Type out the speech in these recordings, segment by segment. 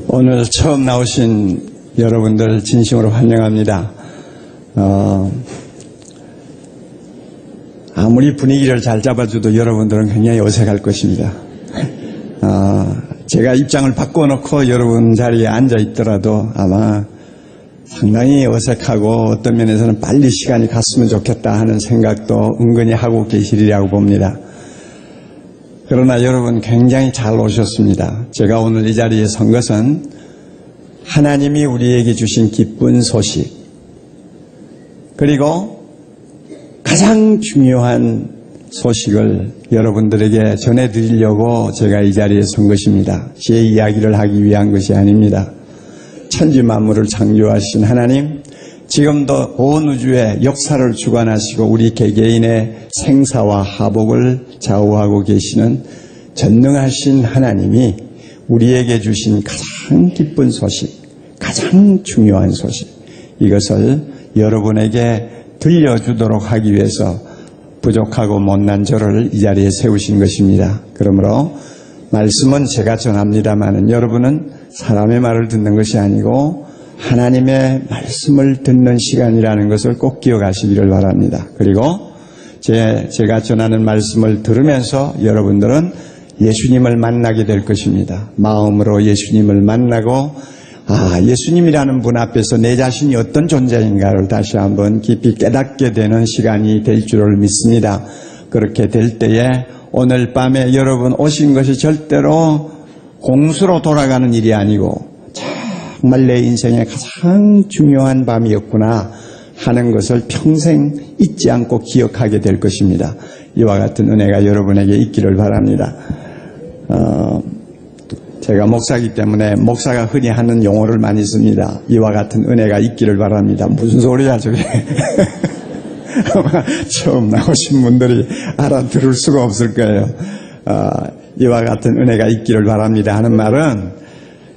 오늘 처음 나오신 여러분들 진심으로 환영합니다. 아무리 분위기를 잘 잡아줘도 여러분들은 굉장히 어색할 것입니다. 제가 입장을 바꿔놓고 여러분 자리에 앉아 있더라도 아마 상당히 어색하고 어떤 면에서는 빨리 시간이 갔으면 좋겠다 하는 생각도 은근히 하고 계시리라고 봅니다. 그러나 여러분 굉장히 잘 오셨습니다. 제가 오늘 이 자리에 선 것은 하나님이 우리에게 주신 기쁜 소식, 그리고 가장 중요한 소식을 여러분들에게 전해드리려고 제가 이 자리에 선 것입니다. 제 이야기를 하기 위한 것이 아닙니다. 천지 만물을 창조하신 하나님, 지금도 온 우주의 역사를 주관하시고 우리 개개인의 생사와 하복을 좌우하고 계시는 전능하신 하나님이 우리에게 주신 가장 기쁜 소식, 가장 중요한 소식, 이것을 여러분에게 들려주도록 하기 위해서 부족하고 못난 저를 이 자리에 세우신 것입니다. 그러므로 말씀은 제가 전합니다마는 여러분은 사람의 말을 듣는 것이 아니고 하나님의 말씀을 듣는 시간이라는 것을 꼭 기억하시기를 바랍니다. 그리고 제가 전하는 말씀을 들으면서 여러분들은 예수님을 만나게 될 것입니다. 마음으로 예수님을 만나고 예수님이라는 분 앞에서 내 자신이 어떤 존재인가를 다시 한번 깊이 깨닫게 되는 시간이 될 줄을 믿습니다. 그렇게 될 때에 오늘 밤에 여러분 오신 것이 절대로 공수로 돌아가는 일이 아니고 정말 내 인생의 가장 중요한 밤이었구나 하는 것을 평생 잊지 않고 기억하게 될 것입니다. 이와 같은 은혜가 여러분에게 있기를 바랍니다. 제가 목사이기 때문에 목사가 흔히 하는 용어를 많이 씁니다. 이와 같은 은혜가 있기를 바랍니다. 무슨 소리야 저게. 아마 처음 나오신 분들이 알아들을 수가 없을 거예요. 이와 같은 은혜가 있기를 바랍니다 하는 말은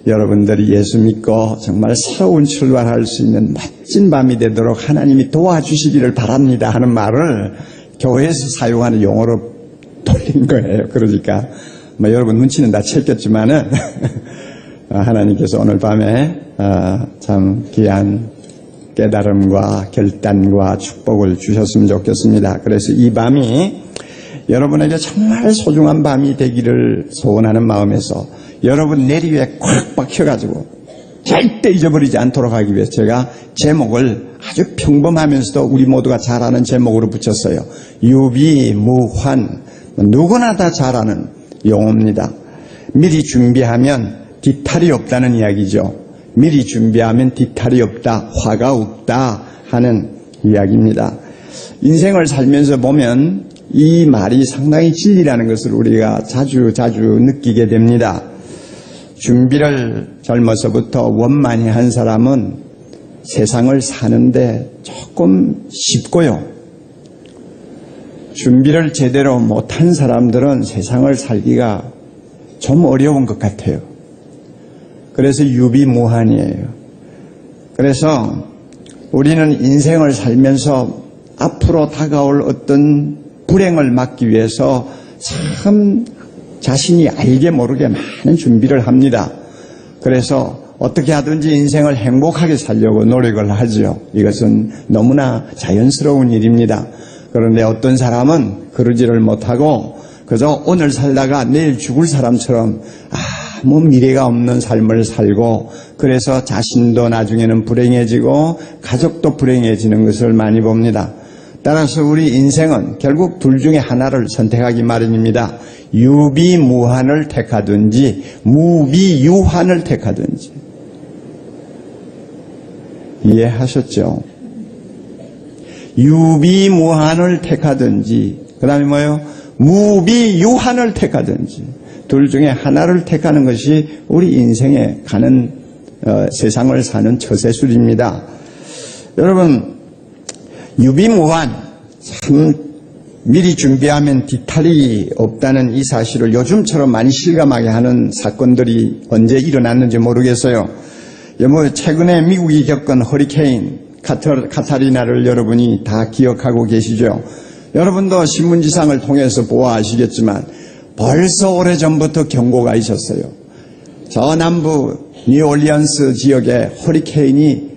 여러분들이 예수 믿고 정말 새로운 출발할 수 있는 멋진 밤이 되도록 하나님이 도와주시기를 바랍니다 하는 말을 교회에서 사용하는 용어로 돌린 거예요. 그러니까 여러분 눈치는 다 챘겠지만은 하나님께서 오늘 밤에 참 귀한 깨달음과 결단과 축복을 주셨으면 좋겠습니다. 그래서 이 밤이 여러분에게 정말 소중한 밤이 되기를 소원하는 마음에서 여러분 내리에 꽉 박혀가지고 절대 잊어버리지 않도록 하기 위해서 제가 제목을 아주 평범하면서도 우리 모두가 잘 아는 제목으로 붙였어요. 유비무환, 누구나 다 잘 아는 용어입니다. 미리 준비하면 뒤탈이 없다는 이야기죠. 미리 준비하면 뒤탈이 없다, 화가 없다 하는 이야기입니다. 인생을 살면서 보면 이 말이 상당히 진리라는 것을 우리가 자주 느끼게 됩니다. 준비를 젊어서부터 원만히 한 사람은 세상을 사는데 조금 쉽고요. 준비를 제대로 못한 사람들은 세상을 살기가 좀 어려운 것 같아요. 그래서 유비무환이에요. 그래서 우리는 인생을 살면서 앞으로 다가올 어떤 불행을 막기 위해서 참 자신이 알게 모르게 많은 준비를 합니다. 그래서 어떻게 하든지 인생을 행복하게 살려고 노력을 하죠. 이것은 너무나 자연스러운 일입니다. 그런데 어떤 사람은 그러지를 못하고 그저 오늘 살다가 내일 죽을 사람처럼 아무 미래가 없는 삶을 살고 그래서 자신도 나중에는 불행해지고 가족도 불행해지는 것을 많이 봅니다. 따라서 우리 인생은 결국 둘 중에 하나를 선택하기 마련입니다. 유비무환을 택하든지 무비유환을 택하든지. 이해하셨죠? 유비무환을 택하든지 그 다음에 뭐예요? 무비유환을 택하든지 둘 중에 하나를 택하는 것이 우리 인생에 가는 세상을 사는 처세술입니다. 여러분 유비무환, 참 미리 준비하면 뒤탈이 없다는 이 사실을 요즘처럼 많이 실감하게 하는 사건들이 언제 일어났는지 모르겠어요. 최근에 미국이 겪은 허리케인 카타리나를 여러분이 다 기억하고 계시죠? 여러분도 신문지상을 통해서 보아하시겠지만 벌써 오래전부터 경고가 있었어요. 저 남부 뉴올리언스 지역에 허리케인이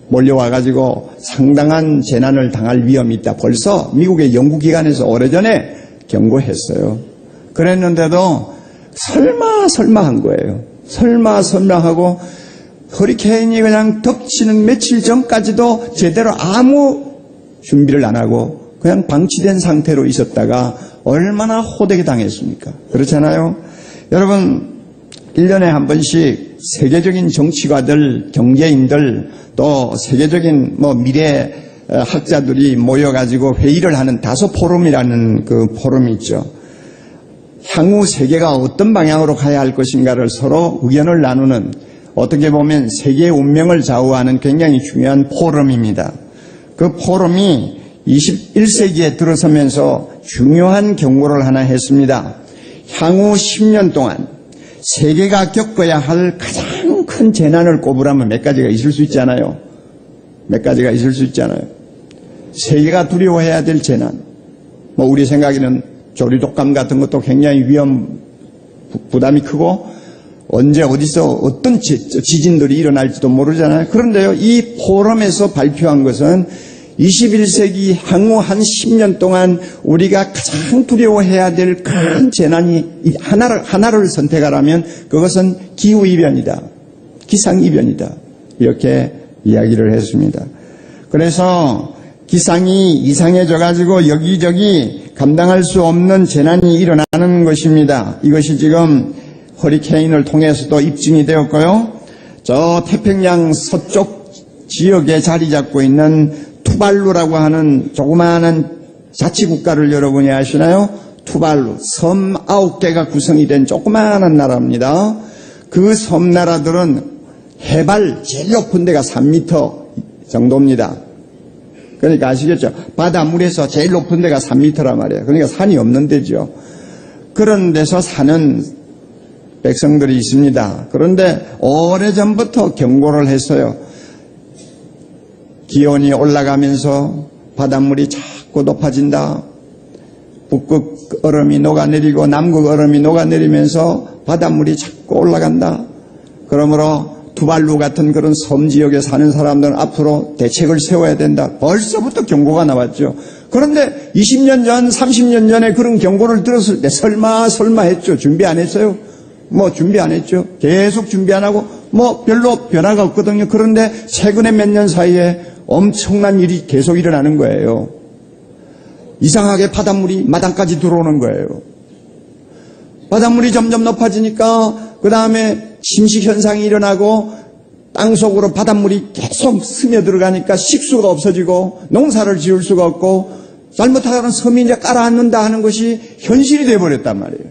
몰려와가지고 상당한 재난을 당할 위험이 있다. 벌써 미국의 연구기관에서 오래전에 경고했어요. 그랬는데도 설마 한 거예요. 설마 하고 허리케인이 그냥 덮치는 며칠 전까지도 제대로 아무 준비를 안 하고 그냥 방치된 상태로 있었다가 얼마나 호되게 당했습니까? 그렇잖아요? 여러분, 1년에 한 번씩 세계적인 정치가들, 경제인들, 또 세계적인 미래 학자들이 모여가지고 회의를 하는 다소 포럼이라는 그 포럼이 있죠. 향후 세계가 어떤 방향으로 가야 할 것인가를 서로 의견을 나누는, 어떻게 보면 세계의 운명을 좌우하는 굉장히 중요한 포럼입니다. 그 포럼이 21세기에 들어서면서 중요한 경고를 하나 했습니다. 향후 10년 동안 세계가 겪어야 할 가장 큰 재난을 꼽으라면 몇 가지가 있을 수 있잖아요. 몇 가지가 있을 수 있잖아요. 세계가 두려워해야 될 재난. 우리 생각에는 조류독감 같은 것도 굉장히 부담이 크고 언제 어디서 어떤 지진들이 일어날지도 모르잖아요. 그런데요, 이 포럼에서 발표한 것은 21세기 향후 한 10년 동안 우리가 가장 두려워해야 될 큰 재난이 하나를 선택하라면 그것은 기후이변이다. 기상이변이다. 이렇게 이야기를 했습니다. 그래서 기상이 이상해져가지고 여기저기 감당할 수 없는 재난이 일어나는 것입니다. 이것이 지금 허리케인을 통해서도 입증이 되었고요. 저 태평양 서쪽 지역에 자리 잡고 있는 투발루라고 하는 조그마한 자치국가를 여러분이 아시나요? 투발루, 섬 9개가 구성이 된 조그마한 나라입니다. 그 섬나라들은 해발 제일 높은 데가 3m 정도입니다. 그러니까 아시겠죠? 바닷물에서 제일 높은 데가 3m란 말이에요. 그러니까 산이 없는 데죠. 그런 데서 사는 백성들이 있습니다. 그런데 오래전부터 경고를 했어요. 기온이 올라가면서 바닷물이 자꾸 높아진다. 북극 얼음이 녹아내리고 남극 얼음이 녹아내리면서 바닷물이 자꾸 올라간다. 그러므로 투발루 같은 그런 섬 지역에 사는 사람들은 앞으로 대책을 세워야 된다. 벌써부터 경고가 나왔죠. 그런데 20년 전, 30년 전에 그런 경고를 들었을 때 설마 했죠. 준비 안 했어요? 준비 안 했죠. 계속 준비 안 하고 별로 변화가 없거든요. 그런데 최근에 몇 년 사이에 엄청난 일이 계속 일어나는 거예요. 이상하게 바닷물이 마당까지 들어오는 거예요. 바닷물이 점점 높아지니까 그 다음에 침식현상이 일어나고 땅속으로 바닷물이 계속 스며들어가니까 식수가 없어지고 농사를 지을 수가 없고 잘못하면 섬이 이제 깔아앉는다 하는 것이 현실이 되어버렸단 말이에요.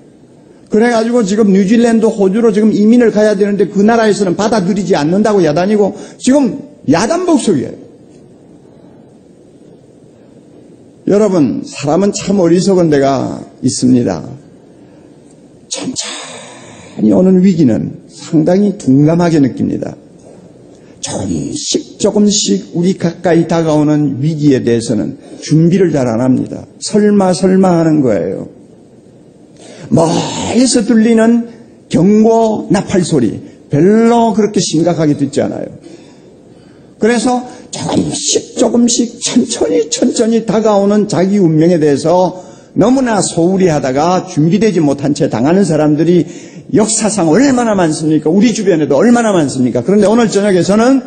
그래가지고 지금 뉴질랜드, 호주로 지금 이민을 가야 되는데 그 나라에서는 받아들이지 않는다고 야단이고 지금 야단복속이에요. 여러분, 사람은 참 어리석은 데가 있습니다. 천천히 오는 위기는 상당히 둔감하게 느낍니다. 조금씩 우리 가까이 다가오는 위기에 대해서는 준비를 잘 안 합니다. 설마 하는 거예요. 멀리서 들리는 경고 나팔 소리 별로 그렇게 심각하게 듣지 않아요. 그래서 조금씩 천천히 다가오는 자기 운명에 대해서 너무나 소홀히 하다가 준비되지 못한 채 당하는 사람들이 역사상 얼마나 많습니까? 우리 주변에도 얼마나 많습니까? 그런데 오늘 저녁에서는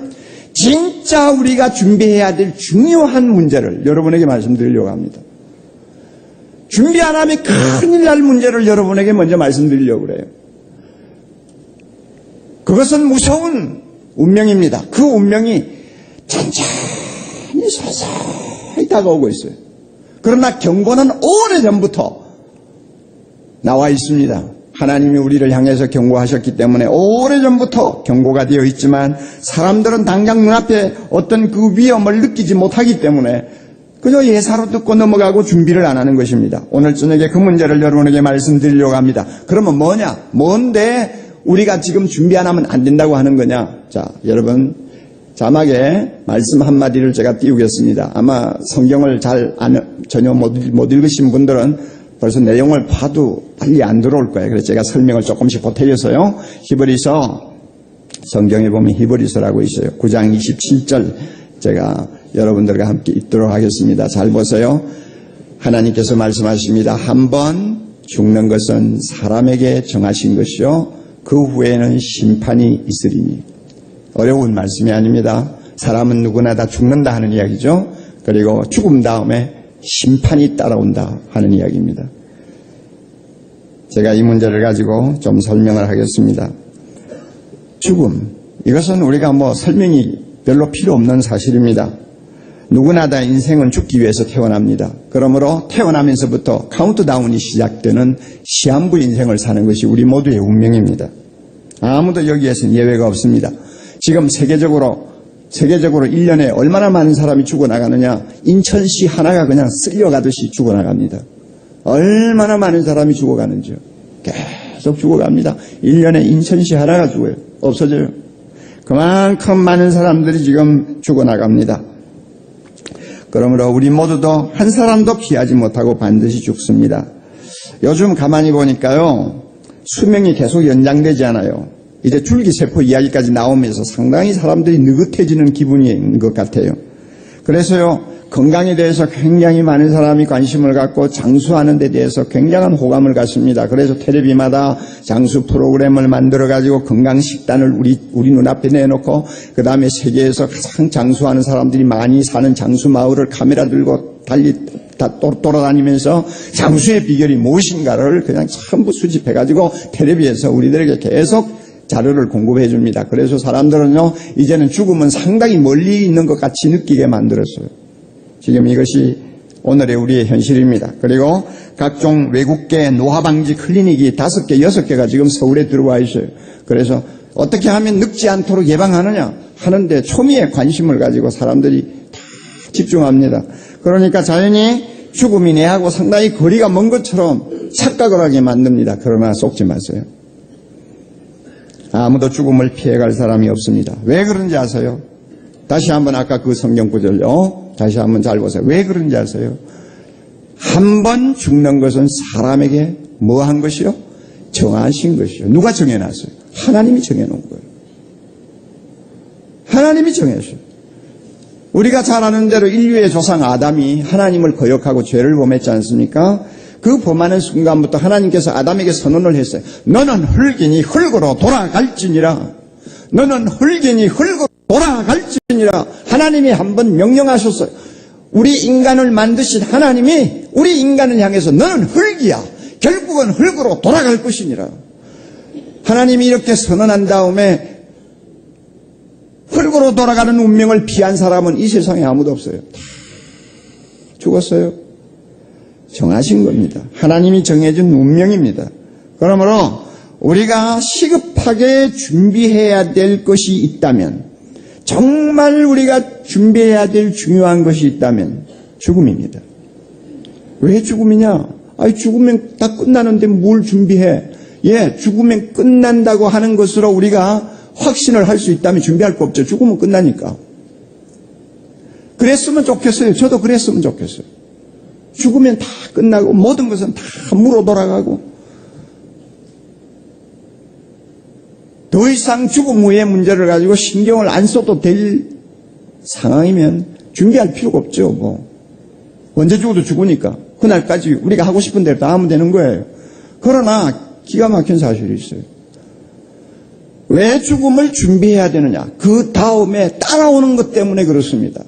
진짜 우리가 준비해야 될 중요한 문제를 여러분에게 말씀드리려고 합니다. 준비 안 하면 큰일 날 문제를 여러분에게 먼저 말씀드리려고 그래요. 그것은 무서운 운명입니다. 그 운명이 천천히 서서히 다가오고 있어요. 그러나 경고는 오래전부터 나와 있습니다. 하나님이 우리를 향해서 경고하셨기 때문에 오래전부터 경고가 되어 있지만 사람들은 당장 눈앞에 어떤 그 위험을 느끼지 못하기 때문에 그저 예사로 듣고 넘어가고 준비를 안 하는 것입니다. 오늘 저녁에 그 문제를 여러분에게 말씀드리려고 합니다. 그러면 뭔데 우리가 지금 준비 안 하면 안 된다고 하는 거냐? 자, 여러분 자막에 말씀 한마디를 제가 띄우겠습니다. 아마 성경을 전혀 못 읽으신 분들은 벌써 내용을 봐도 빨리 안 들어올 거예요. 그래서 제가 설명을 조금씩 보태려서요. 히브리서, 성경에 보면 히브리서라고 있어요. 9장 27절 제가 여러분들과 함께 읽도록 하겠습니다. 잘 보세요. 하나님께서 말씀하십니다. 한 번 죽는 것은 사람에게 정하신 것이요 그 후에는 심판이 있으리니. 어려운 말씀이 아닙니다. 사람은 누구나 다 죽는다 하는 이야기죠. 그리고 죽음 다음에 심판이 따라온다 하는 이야기입니다. 제가 이 문제를 가지고 좀 설명을 하겠습니다. 죽음, 이것은 우리가 설명이 별로 필요 없는 사실입니다. 누구나 다 인생은 죽기 위해서 태어납니다. 그러므로 태어나면서부터 카운트다운이 시작되는 시한부 인생을 사는 것이 우리 모두의 운명입니다. 아무도 여기에서는 예외가 없습니다. 지금 세계적으로 1년에 얼마나 많은 사람이 죽어나가느냐. 인천시 하나가 그냥 쓸려가듯이 죽어나갑니다. 얼마나 많은 사람이 죽어가는지요. 계속 죽어갑니다. 1년에 인천시 하나가 죽어요. 없어져요. 그만큼 많은 사람들이 지금 죽어나갑니다. 그러므로 우리 모두도 한 사람도 피하지 못하고 반드시 죽습니다. 요즘 가만히 보니까요. 수명이 계속 연장되지 않아요. 이제 줄기세포 이야기까지 나오면서 상당히 사람들이 느긋해지는 기분인 것 같아요. 그래서요, 건강에 대해서 굉장히 많은 사람이 관심을 갖고 장수하는 데 대해서 굉장한 호감을 갖습니다. 그래서 텔레비마다 장수 프로그램을 만들어가지고 건강식단을 우리 눈앞에 내놓고, 그 다음에 세계에서 가장 장수하는 사람들이 많이 사는 장수 마을을 카메라 들고 돌아다니면서 장수의 비결이 무엇인가를 그냥 전부 수집해가지고 텔레비에서 우리들에게 계속 자료를 공급해 줍니다. 그래서 사람들은요, 이제는 죽음은 상당히 멀리 있는 것 같이 느끼게 만들었어요. 지금 이것이 오늘의 우리의 현실입니다. 그리고 각종 외국계 노화방지 클리닉이 5개, 6개가 지금 서울에 들어와 있어요. 그래서 어떻게 하면 늙지 않도록 예방하느냐 하는데 초미의 관심을 가지고 사람들이 다 집중합니다. 그러니까 자연히 죽음이 내하고 상당히 거리가 먼 것처럼 착각을 하게 만듭니다. 그러나 속지 마세요. 아무도 죽음을 피해갈 사람이 없습니다. 왜 그런지 아세요? 다시 한번 아까 그 성경 구절요. 다시 한번 잘 보세요. 왜 그런지 아세요? 한 번 죽는 것은 사람에게 뭐 한 것이요? 정하신 것이요. 누가 정해놨어요? 하나님이 정해놓은 거예요. 하나님이 정했어요. 우리가 잘 아는 대로 인류의 조상 아담이 하나님을 거역하고 죄를 범했지 않습니까? 그 범하는 순간부터 하나님께서 아담에게 선언을 했어요. 너는 흙이니 흙으로 돌아갈지니라. 너는 흙이니 흙으로 돌아갈지니라. 하나님이 한번 명령하셨어요. 우리 인간을 만드신 하나님이 우리 인간을 향해서 너는 흙이야. 결국은 흙으로 돌아갈 것이니라. 하나님이 이렇게 선언한 다음에 흙으로 돌아가는 운명을 피한 사람은 이 세상에 아무도 없어요. 다 죽었어요. 정하신 겁니다. 하나님이 정해준 운명입니다. 그러므로 우리가 시급하게 준비해야 될 것이 있다면, 정말 우리가 준비해야 될 중요한 것이 있다면 죽음입니다. 왜 죽음이냐? 죽으면 다 끝나는데 뭘 준비해? 죽으면 끝난다고 하는 것으로 우리가 확신을 할 수 있다면 준비할 거 없죠. 죽으면 끝나니까. 그랬으면 좋겠어요. 저도 그랬으면 좋겠어요. 죽으면 다 끝나고 모든 것은 다 무로 돌아가고 더 이상 죽음 후의 문제를 가지고 신경을 안 써도 될 상황이면 준비할 필요가 없죠. 언제 죽어도 죽으니까 그날까지 우리가 하고 싶은 대로 다 하면 되는 거예요. 그러나 기가 막힌 사실이 있어요. 왜 죽음을 준비해야 되느냐? 그 다음에 따라오는 것 때문에 그렇습니다.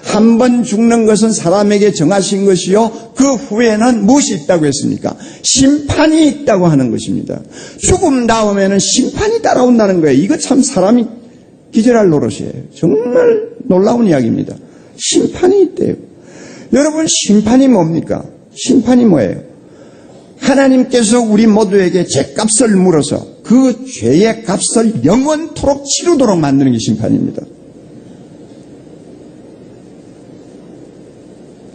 한 번 죽는 것은 사람에게 정하신 것이요, 그 후에는 무엇이 있다고 했습니까? 심판이 있다고 하는 것입니다. 죽음 다음에는 심판이 따라온다는 거예요. 이거 참 사람이 기절할 노릇이에요. 정말 놀라운 이야기입니다. 심판이 있대요. 여러분, 심판이 뭡니까? 심판이 뭐예요? 하나님께서 우리 모두에게 죄값을 물어서 그 죄의 값을 영원토록 치르도록 만드는 게 심판입니다.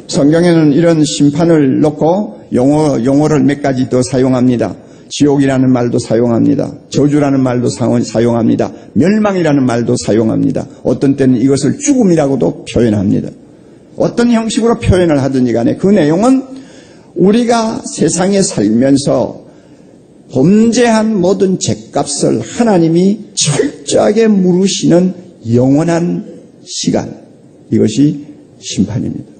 성경에는 이런 심판을 놓고 용어를 몇 가지 더 사용합니다. 지옥이라는 말도 사용합니다. 저주라는 말도 사용합니다. 멸망이라는 말도 사용합니다. 어떤 때는 이것을 죽음이라고도 표현합니다. 어떤 형식으로 표현을 하든지 간에 그 내용은 우리가 세상에 살면서 범죄한 모든 죄값을 하나님이 철저하게 물으시는 영원한 시간, 이것이 심판입니다.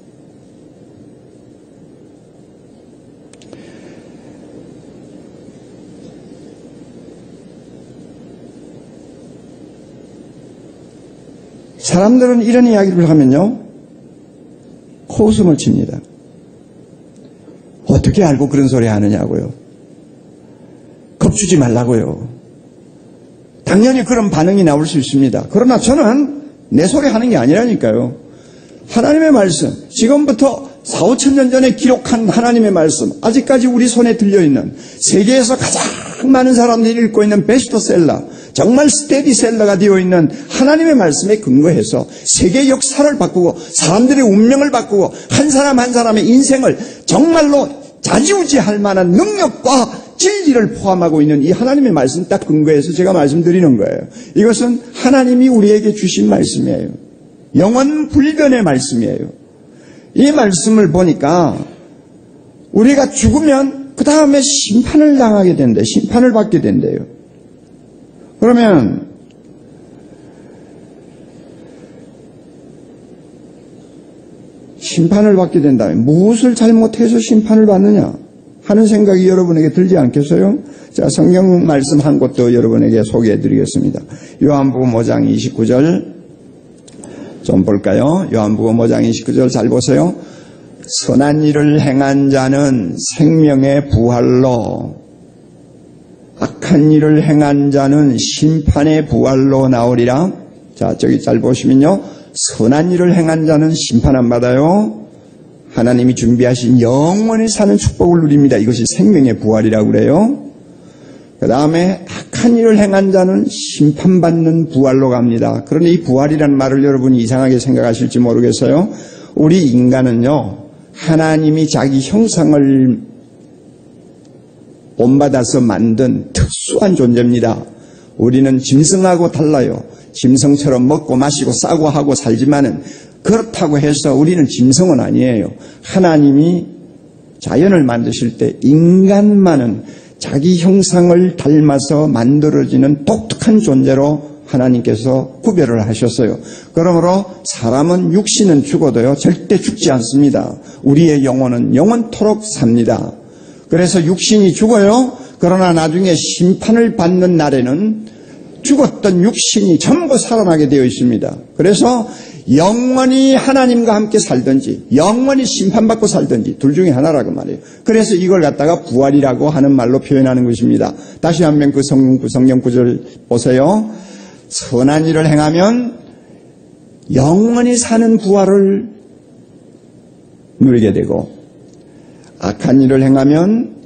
사람들은 이런 이야기를 하면요, 코웃음을 칩니다. 어떻게 알고 그런 소리 하느냐고요. 겁주지 말라고요. 당연히 그런 반응이 나올 수 있습니다. 그러나 저는 내 소리 하는 게 아니라니까요. 하나님의 말씀, 지금부터 4, 5천 년 전에 기록한 하나님의 말씀, 아직까지 우리 손에 들려있는 세계에서 가장 많은 사람들이 읽고 있는 베스트셀러, 정말 스테디셀러가 되어 있는 하나님의 말씀에 근거해서 세계 역사를 바꾸고 사람들의 운명을 바꾸고 한 사람 한 사람의 인생을 정말로 좌지우지할 만한 능력과 진리를 포함하고 있는 이 하나님의 말씀 딱 근거해서 제가 말씀드리는 거예요. 이것은 하나님이 우리에게 주신 말씀이에요. 영원 불변의 말씀이에요. 이 말씀을 보니까 우리가 죽으면 그 다음에 심판을 당하게 된대요. 심판을 받게 된대요. 그러면 심판을 받게 된다면 무엇을 잘못해서 심판을 받느냐 하는 생각이 여러분에게 들지 않겠어요? 자, 성경 말씀 한 곳도 여러분에게 소개해 드리겠습니다. 요한복음 5장 29절 좀 볼까요? 요한복음 5장 29절 잘 보세요. 선한 일을 행한 자는 생명의 부활로, 악한 일을 행한 자는 심판의 부활로 나오리라. 자, 저기 잘 보시면요, 선한 일을 행한 자는 심판 안 받아요. 하나님이 준비하신 영원히 사는 축복을 누립니다. 이것이 생명의 부활이라고 그래요. 그 다음에 악한 일을 행한 자는 심판받는 부활로 갑니다. 그런데 이 부활이라는 말을 여러분이 이상하게 생각하실지 모르겠어요. 우리 인간은요, 하나님이 자기 형상을 본받아서 만든 특수한 존재입니다. 우리는 짐승하고 달라요. 짐승처럼 먹고 마시고 싸고 하고 살지만은 그렇다고 해서 우리는 짐승은 아니에요. 하나님이 자연을 만드실 때 인간만은 자기 형상을 닮아서 만들어지는 독특한 존재로 하나님께서 구별을 하셨어요. 그러므로 사람은 육신은 죽어도요, 절대 죽지 않습니다. 우리의 영혼은 영원토록 삽니다. 그래서 육신이 죽어요. 그러나 나중에 심판을 받는 날에는 죽었던 육신이 전부 살아나게 되어 있습니다. 그래서 영원히 하나님과 함께 살든지 영원히 심판받고 살든지 둘 중에 하나라고 말이에요. 그래서 이걸 갖다가 부활이라고 하는 말로 표현하는 것입니다. 다시 한번 그 성경 구절 보세요. 선한 일을 행하면 영원히 사는 부활을 누리게 되고, 악한 일을 행하면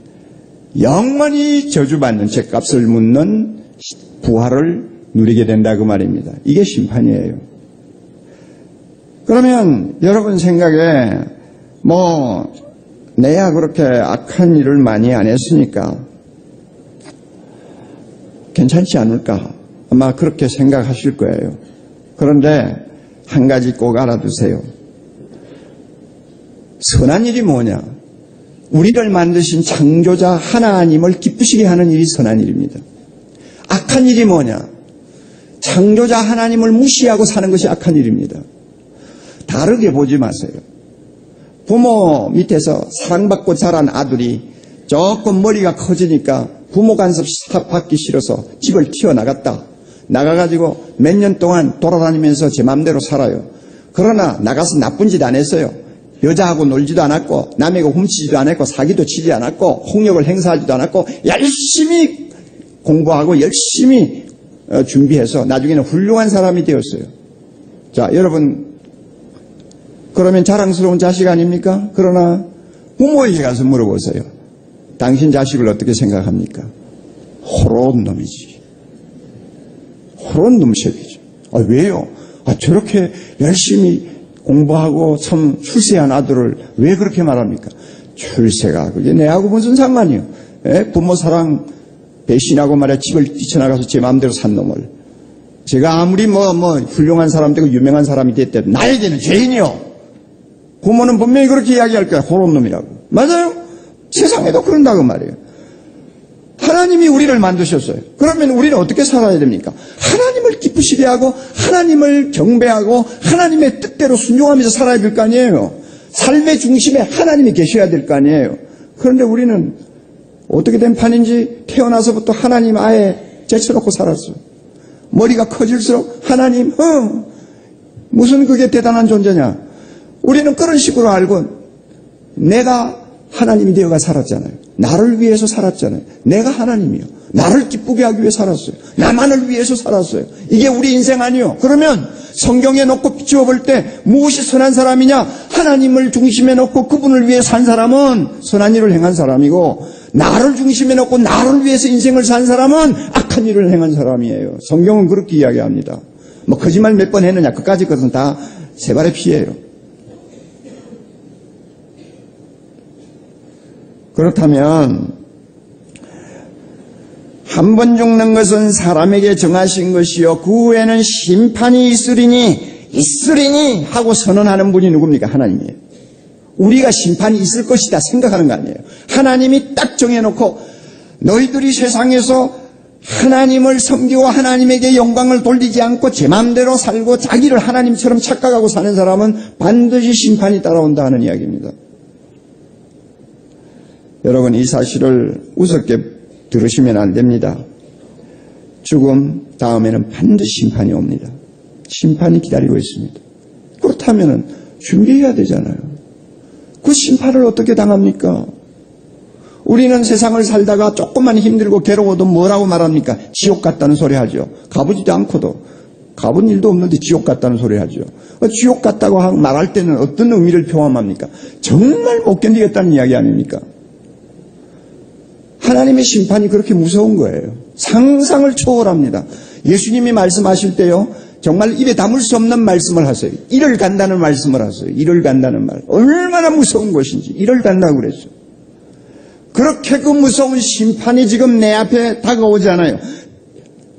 영원히 저주받는 죄값을 묻는 부활을 누리게 된다고 말입니다. 이게 심판이에요. 그러면 여러분 생각에 내야 그렇게 악한 일을 많이 안 했으니까 괜찮지 않을까? 아마 그렇게 생각하실 거예요. 그런데 한 가지 꼭 알아두세요. 선한 일이 뭐냐? 우리를 만드신 창조자 하나님을 기쁘시게 하는 일이 선한 일입니다. 악한 일이 뭐냐? 창조자 하나님을 무시하고 사는 것이 악한 일입니다. 다르게 보지 마세요. 부모 밑에서 사랑받고 자란 아들이 조금 머리가 커지니까 부모 간섭 받기 싫어서 집을 튀어나갔다. 나가가지고 몇 년 동안 돌아다니면서 제 맘대로 살아요. 그러나 나가서 나쁜 짓 안 했어요. 여자하고 놀지도 않았고 남에게 훔치지도 않았고 사기도 치지 않았고 폭력을 행사하지도 않았고 열심히 공부하고 열심히 준비해서 나중에는 훌륭한 사람이 되었어요. 자, 여러분, 그러면 자랑스러운 자식 아닙니까? 그러나 부모에게 가서 물어보세요. 당신 자식을 어떻게 생각합니까? 호로운 놈이지. 호로운 놈새끼지. 왜요? 저렇게 열심히 공부하고 참 출세한 아들을 왜 그렇게 말합니까? 출세가 그게 내하고 무슨 상관이요? 부모 사랑 배신하고 말이야 집을 뛰쳐나가서 제 마음대로 산 놈을 제가 아무리 훌륭한 사람 되고 유명한 사람이 됐대도 나에게는 죄인이요. 부모는 분명히 그렇게 이야기할 거야. 호로운 놈이라고. 맞아요? 세상에도 그런다고 말이에요. 하나님이 우리를 만드셨어요. 그러면 우리는 어떻게 살아야 됩니까? 하나님을 기쁘시게 하고 하나님을 경배하고 하나님의 뜻대로 순종하면서 살아야 될 거 아니에요. 삶의 중심에 하나님이 계셔야 될 거 아니에요. 그런데 우리는 어떻게 된 판인지 태어나서부터 하나님 아예 제쳐놓고 살았어요. 머리가 커질수록 하나님, 무슨 그게 대단한 존재냐. 우리는 그런 식으로 알고 내가 하나님이 되어가 살았잖아요. 나를 위해서 살았잖아요. 내가 하나님이요. 나를 기쁘게 하기 위해 살았어요. 나만을 위해서 살았어요. 이게 우리 인생 아니요. 그러면 성경에 놓고 비추어 볼 때 무엇이 선한 사람이냐? 하나님을 중심에 놓고 그분을 위해 산 사람은 선한 일을 행한 사람이고, 나를 중심에 놓고 나를 위해서 인생을 산 사람은 악한 일을 행한 사람이에요. 성경은 그렇게 이야기합니다. 뭐 거짓말 몇 번 했느냐? 그까짓 것은 다 세 발의 피예요. 그렇다면 한 번 죽는 것은 사람에게 정하신 것이요 그 후에는 심판이 있으리니 하고 선언하는 분이 누굽니까? 하나님이에요. 우리가 심판이 있을 것이다 생각하는 거 아니에요. 하나님이 딱 정해놓고 너희들이 세상에서 하나님을 섬기고 하나님에게 영광을 돌리지 않고 제 마음대로 살고 자기를 하나님처럼 착각하고 사는 사람은 반드시 심판이 따라온다 하는 이야기입니다. 여러분, 이 사실을 우습게 들으시면 안 됩니다. 죽음 다음에는 반드시 심판이 옵니다. 심판이 기다리고 있습니다. 그렇다면 준비해야 되잖아요. 그 심판을 어떻게 당합니까? 우리는 세상을 살다가 조금만 힘들고 괴로워도 뭐라고 말합니까? 지옥 같다는 소리 하죠. 가보지도 않고도 가본 일도 없는데 지옥 같다는 소리 하죠. 지옥 같다고 말할 때는 어떤 의미를 표함합니까? 정말 못 견디겠다는 이야기 아닙니까? 하나님의 심판이 그렇게 무서운 거예요. 상상을 초월합니다. 예수님이 말씀하실 때요, 정말 입에 담을 수 없는 말씀을 하세요. 이를 간다는 말씀을 하세요. 이를 간다는 말. 얼마나 무서운 것인지 이를 간다고 그랬어요. 그렇게 그 무서운 심판이 지금 내 앞에 다가오잖아요.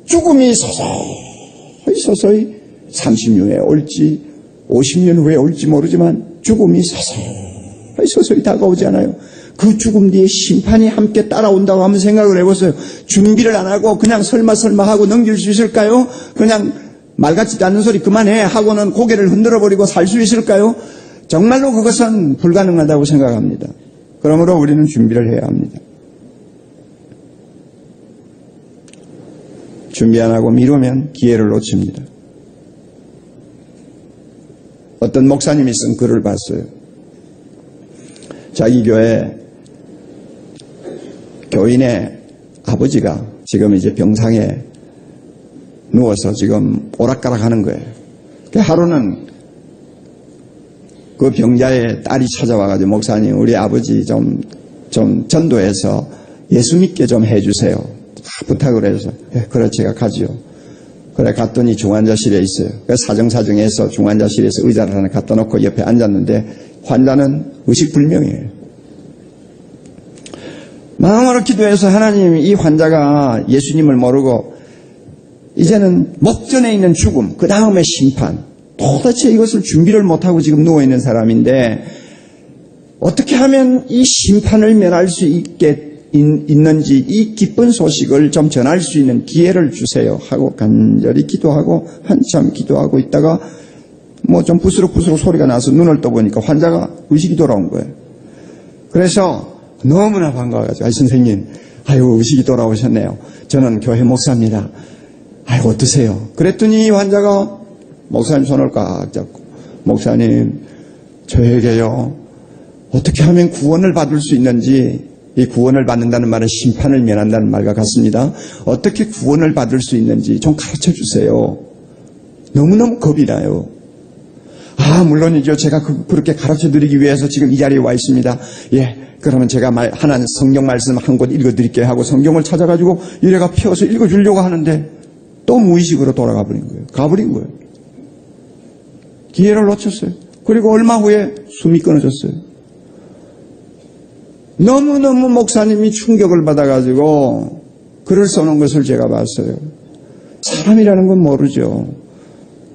죽음이 서서히 30년 후에 올지 50년 후에 올지 모르지만 죽음이 서서히 다가오잖아요. 그 죽음 뒤에 심판이 함께 따라온다고 한번 생각을 해보세요. 준비를 안 하고 그냥 설마 하고 넘길 수 있을까요? 그냥 말 같지도 않는 소리 그만해 하고는 고개를 흔들어버리고 살 수 있을까요? 정말로 그것은 불가능하다고 생각합니다. 그러므로 우리는 준비를 해야 합니다. 준비 안 하고 미루면 기회를 놓칩니다. 어떤 목사님이 쓴 글을 봤어요. 자기 교회 교인의 아버지가 지금 이제 병상에 누워서 지금 오락가락 하는 거예요. 하루는 그 병자의 딸이 찾아와가지고 목사님 우리 아버지 좀 전도해서 예수 믿게 좀 해주세요. 부탁을 해서 그래 제가 가지요. 그래 갔더니 중환자실에 있어요. 사정사정해서 중환자실에서 의자를 하나 갖다 놓고 옆에 앉았는데 환자는 의식불명이에요. 마음으로 기도해서 하나님 이 환자가 예수님을 모르고 이제는 목전에 있는 죽음 그 다음에 심판 도대체 이것을 준비를 못하고 지금 누워있는 사람인데 어떻게 하면 이 심판을 면할 수 있는지 이 기쁜 소식을 좀 전할 수 있는 기회를 주세요 하고 간절히 기도하고 한참 기도하고 있다가 뭐 좀 부스럭부스럭 소리가 나서 눈을 떠보니까 환자가 의식이 돌아온 거예요. 그래서 너무나 반가워가지고 선생님 의식이 돌아오셨네요. 저는 교회 목사입니다. 어떠세요? 그랬더니 이 환자가 목사님 손을 꽉 잡고 목사님 저에게요 어떻게 하면 구원을 받을 수 있는지 이 구원을 받는다는 말은 심판을 면한다는 말과 같습니다. 어떻게 구원을 받을 수 있는지 좀 가르쳐 주세요. 너무너무 겁이 나요. 물론이죠. 제가 그렇게 가르쳐 드리기 위해서 지금 이 자리에 와 있습니다. 그러면 제가 하나님 성경 말씀 한 곳 읽어 드릴게요 하고 성경을 찾아가지고 이래가 펴서 읽어 주려고 하는데 또 무의식으로 돌아가 버린 거예요. 가버린 거예요. 기회를 놓쳤어요. 그리고 얼마 후에 숨이 끊어졌어요. 너무너무 목사님이 충격을 받아가지고 글을 써놓은 것을 제가 봤어요. 사람이라는 건 모르죠.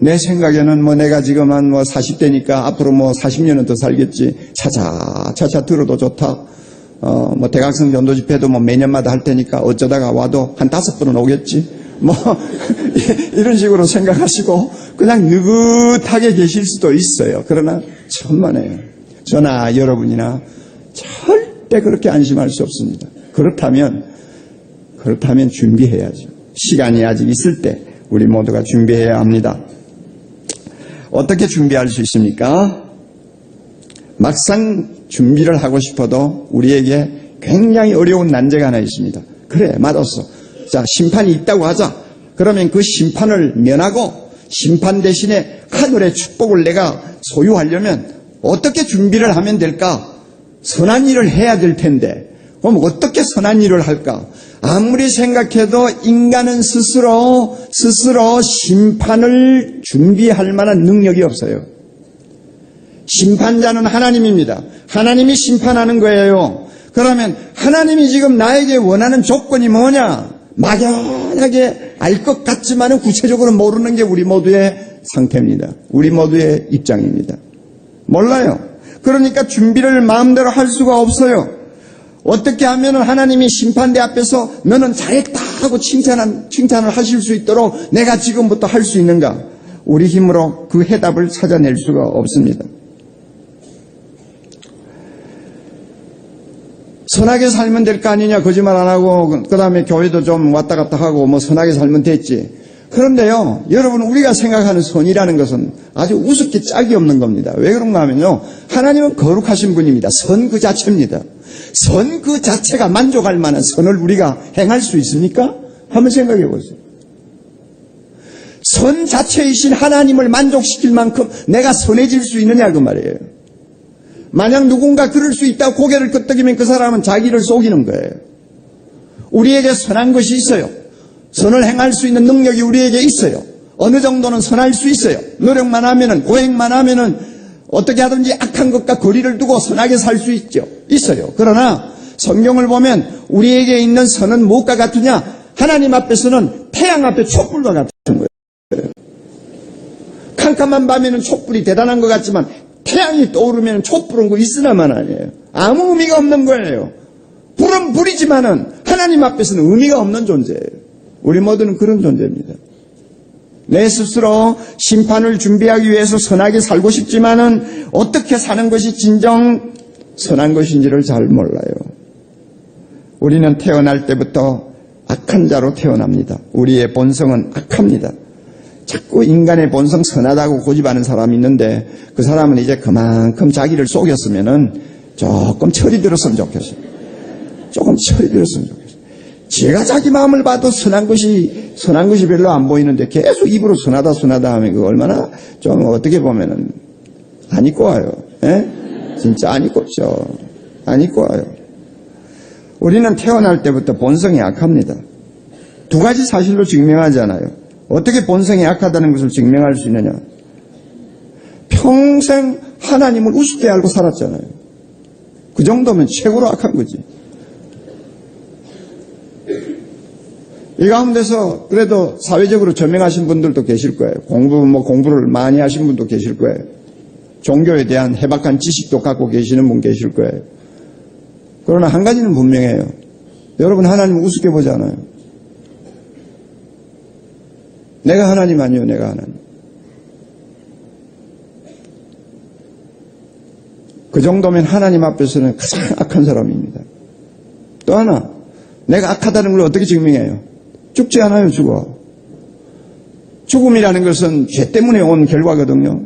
내 생각에는 내가 지금 한 40대니까 앞으로 40년은 더 살겠지. 차차 들어도 좋다. 뭐 대각성 전도 집회도 뭐 매년마다 할 테니까 어쩌다가 와도 한 5번은 오겠지. 뭐 이런 식으로 생각하시고 그냥 느긋하게 계실 수도 있어요. 그러나 천만에요. 저나 여러분이나 절대 그렇게 안심할 수 없습니다. 그렇다면 준비해야죠. 시간이 아직 있을 때 우리 모두가 준비해야 합니다. 어떻게 준비할 수 있습니까? 막상 준비를 하고 싶어도 우리에게 굉장히 어려운 난제가 하나 있습니다. 그래, 맞았어. 자, 심판이 있다고 하자. 그러면 그 심판을 면하고 심판 대신에 하늘의 축복을 내가 소유하려면 어떻게 준비를 하면 될까? 선한 일을 해야 될 텐데 그럼 어떻게 선한 일을 할까? 아무리 생각해도 인간은 스스로 심판을 준비할 만한 능력이 없어요. 심판자는 하나님입니다. 하나님이 심판하는 거예요. 그러면 하나님이 지금 나에게 원하는 조건이 뭐냐? 막연하게 알 것 같지만은 구체적으로 모르는 게 우리 모두의 상태입니다. 우리 모두의 입장입니다. 몰라요. 그러니까 준비를 마음대로 할 수가 없어요. 어떻게 하면 하나님이 심판대 앞에서 너는 잘했다 하고 칭찬을 하실 수 있도록 내가 지금부터 할 수 있는가? 우리 힘으로 그 해답을 찾아낼 수가 없습니다. 선하게 살면 될 거 아니냐, 거짓말 안 하고, 그 다음에 교회도 좀 왔다 갔다 하고, 뭐 선하게 살면 됐지. 그런데요, 여러분, 우리가 생각하는 선이라는 것은 아주 우습게 짝이 없는 겁니다. 왜 그런가 하면요, 하나님은 거룩하신 분입니다. 선 그 자체입니다. 선 그 자체가 만족할 만한 선을 우리가 행할 수 있습니까? 한번 생각해 보세요. 선 자체이신 하나님을 만족시킬 만큼 내가 선해질 수 있느냐, 그 말이에요. 만약 누군가 그럴 수 있다고 고개를 끄덕이면 그 사람은 자기를 속이는 거예요. 우리에게 선한 것이 있어요. 선을 행할 수 있는 능력이 우리에게 있어요. 어느 정도는 선할 수 있어요. 노력만 하면은, 고행만 하면은 어떻게 하든지 악한 것과 거리를 두고 선하게 살 수 있어요. 그러나 성경을 보면 우리에게 있는 선은 무엇과 같으냐? 하나님 앞에서는 태양 앞에 촛불과 같은 거예요. 캄캄한 밤에는 촛불이 대단한 것 같지만 태양이 떠오르면 촛불은 그 있으나만 아니에요. 아무 의미가 없는 거예요. 불은 불이지만은 하나님 앞에서는 의미가 없는 존재예요. 우리 모두는 그런 존재입니다. 내 스스로 심판을 준비하기 위해서 선하게 살고 싶지만은 어떻게 사는 것이 진정 선한 것인지를 잘 몰라요. 우리는 태어날 때부터 악한 자로 태어납니다. 우리의 본성은 악합니다. 자꾸 인간의 본성 선하다고 고집하는 사람이 있는데 그 사람은 이제 그만큼 자기를 속였으면은 조금 철이 들었으면 좋겠어요. 조금 철이 들었으면 좋겠어요. 제가 자기 마음을 봐도 선한 것이 별로 안 보이는데 계속 입으로 선하다 하면 그 얼마나 좀 어떻게 보면은 안 입고 와요. 예? 진짜 안 입고 없죠. 안 입고 와요. 우리는 태어날 때부터 본성이 악합니다. 두 가지 사실로 증명하잖아요. 어떻게 본성이 악하다는 것을 증명할 수 있느냐? 평생 하나님을 우습게 알고 살았잖아요. 그 정도면 최고로 악한 거지. 이 가운데서 그래도 사회적으로 저명하신 분들도 계실 거예요. 공부를 많이 하신 분도 계실 거예요. 종교에 대한 해박한 지식도 갖고 계시는 분 계실 거예요. 그러나 한 가지는 분명해요. 여러분 하나님을 우습게 보지 않아요. 내가 하나님 아니요, 내가 하나님. 그 정도면 하나님 앞에서는 가장 악한 사람입니다. 또 하나, 내가 악하다는 걸 어떻게 증명해요? 죽지 않아요, 죽어. 죽음이라는 것은 죄 때문에 온 결과거든요.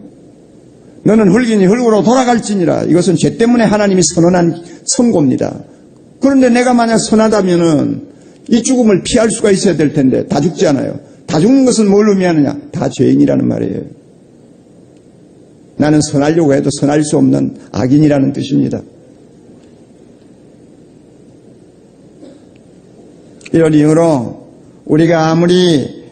너는 흙이니 흙으로 돌아갈지니라. 이것은 죄 때문에 하나님이 선언한 선고입니다. 그런데 내가 만약 선하다면은 이 죽음을 피할 수가 있어야 될 텐데 다 죽지 않아요. 다 죽는 것은 뭘 의미하느냐? 다 죄인이라는 말이에요. 나는 선하려고 해도 선할 수 없는 악인이라는 뜻입니다. 이런 이유로 우리가 아무리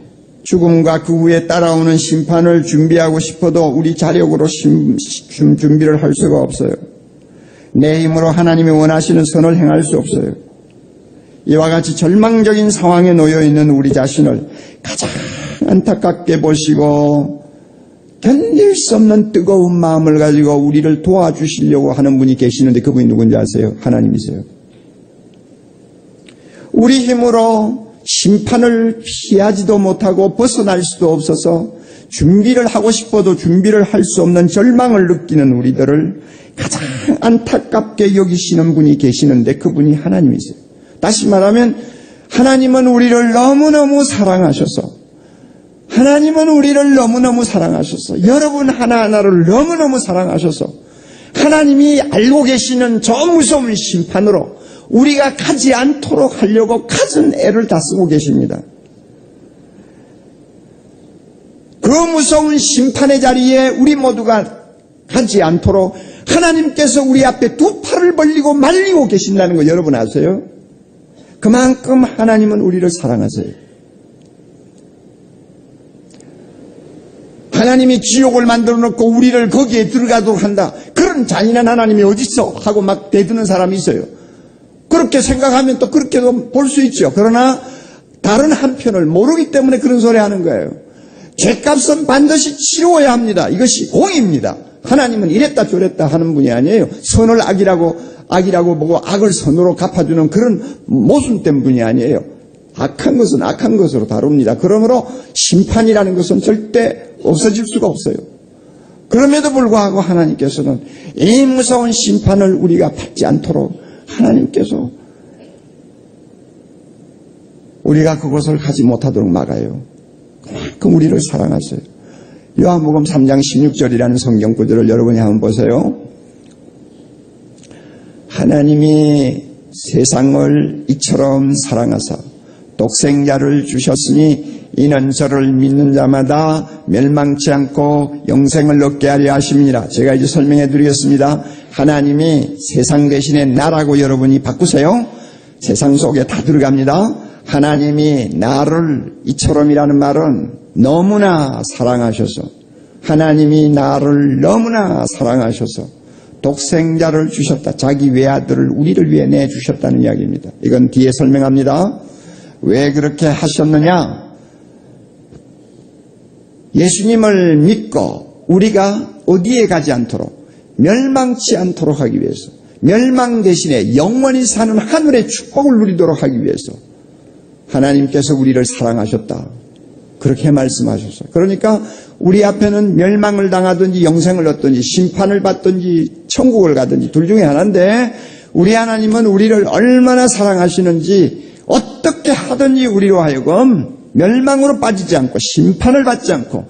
죽음과 그 후에 따라오는 심판을 준비하고 싶어도 우리 자력으로 준비를 할 수가 없어요. 내 힘으로 하나님이 원하시는 선을 행할 수 없어요. 이와 같이 절망적인 상황에 놓여 있는 우리 자신을 가장 안타깝게 보시고 견딜 수 없는 뜨거운 마음을 가지고 우리를 도와주시려고 하는 분이 계시는데 그분이 누군지 아세요? 하나님이세요. 우리 힘으로 심판을 피하지도 못하고 벗어날 수도 없어서 준비를 하고 싶어도 준비를 할 수 없는 절망을 느끼는 우리들을 가장 안타깝게 여기시는 분이 계시는데 그분이 하나님이세요. 다시 말하면 하나님은 우리를 너무너무 사랑하셔서 여러분 하나하나를 너무너무 사랑하셔서 하나님이 알고 계시는 저 무서운 심판으로 우리가 가지 않도록 하려고 갖은 애를 다 쓰고 계십니다. 그 무서운 심판의 자리에 우리 모두가 가지 않도록 하나님께서 우리 앞에 두 팔을 벌리고 말리고 계신다는 거 여러분 아세요? 그만큼 하나님은 우리를 사랑하세요. 하나님이 지옥을 만들어 놓고 우리를 거기에 들어가도록 한다. 그런 잔인한 하나님이 어디 있어? 하고 막 대드는 사람이 있어요. 그렇게 생각하면 또 그렇게도 볼 수 있죠. 그러나 다른 한편을 모르기 때문에 그런 소리 하는 거예요. 죄값은 반드시 치루어야 합니다. 이것이 공입니다. 하나님은 이랬다 저랬다 하는 분이 아니에요. 선을 악이라고 보고 악을 선으로 갚아주는 그런 모순된 분이 아니에요. 악한 것은 악한 것으로 다룹니다. 그러므로 심판이라는 것은 절대 없어질 수가 없어요. 그럼에도 불구하고 하나님께서는 이 무서운 심판을 우리가 받지 않도록 하나님께서 우리가 그것을 가지 못하도록 막아요. 그만큼 우리를 사랑하세요. 요한복음 3장 16절이라는 성경 구절을 여러분이 한번 보세요. 하나님이 세상을 이처럼 사랑하사 독생자를 주셨으니 이는 저를 믿는 자마다 멸망치 않고 영생을 얻게 하려 하심이니라. 제가 이제 설명해 드리겠습니다. 하나님이 세상 대신에 나라고 여러분이 바꾸세요. 세상 속에 다 들어갑니다. 하나님이 나를 이처럼이라는 말은 너무나 사랑하셔서 하나님이 나를 너무나 사랑하셔서 독생자를 주셨다. 자기 외아들을 우리를 위해 내주셨다는 이야기입니다. 이건 뒤에 설명합니다. 왜 그렇게 하셨느냐? 예수님을 믿고 우리가 어디에 가지 않도록 멸망치 않도록 하기 위해서 멸망 대신에 영원히 사는 하늘의 축복을 누리도록 하기 위해서 하나님께서 우리를 사랑하셨다. 그렇게 말씀하셨어요. 그러니까 우리 앞에는 멸망을 당하든지 영생을 얻든지 심판을 받든지 천국을 가든지 둘 중에 하나인데 우리 하나님은 우리를 얼마나 사랑하시는지 어떻게 하든지 우리로 하여금 멸망으로 빠지지 않고 심판을 받지 않고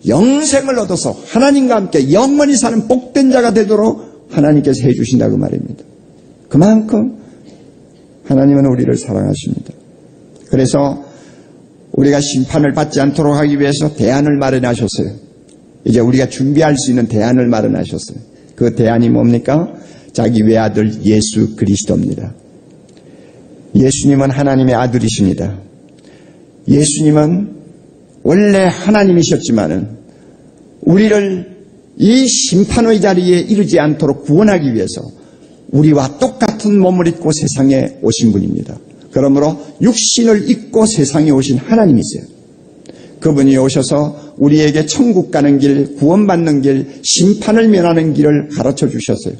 영생을 얻어서 하나님과 함께 영원히 사는 복된 자가 되도록 하나님께서 해주신다고 말입니다. 그만큼 하나님은 우리를 사랑하십니다. 그래서 우리가 심판을 받지 않도록 하기 위해서 대안을 마련하셨어요. 이제 우리가 준비할 수 있는 대안을 마련하셨어요. 그 대안이 뭡니까? 자기 외아들 예수 그리스도입니다. 예수님은 하나님의 아들이십니다. 예수님은 원래 하나님이셨지만은 우리를 이 심판의 자리에 이르지 않도록 구원하기 위해서 우리와 똑같은 몸을 입고 세상에 오신 분입니다. 그러므로 육신을 입고 세상에 오신 하나님이세요. 그분이 오셔서 우리에게 천국 가는 길, 구원받는 길, 심판을 면하는 길을 가르쳐 주셨어요.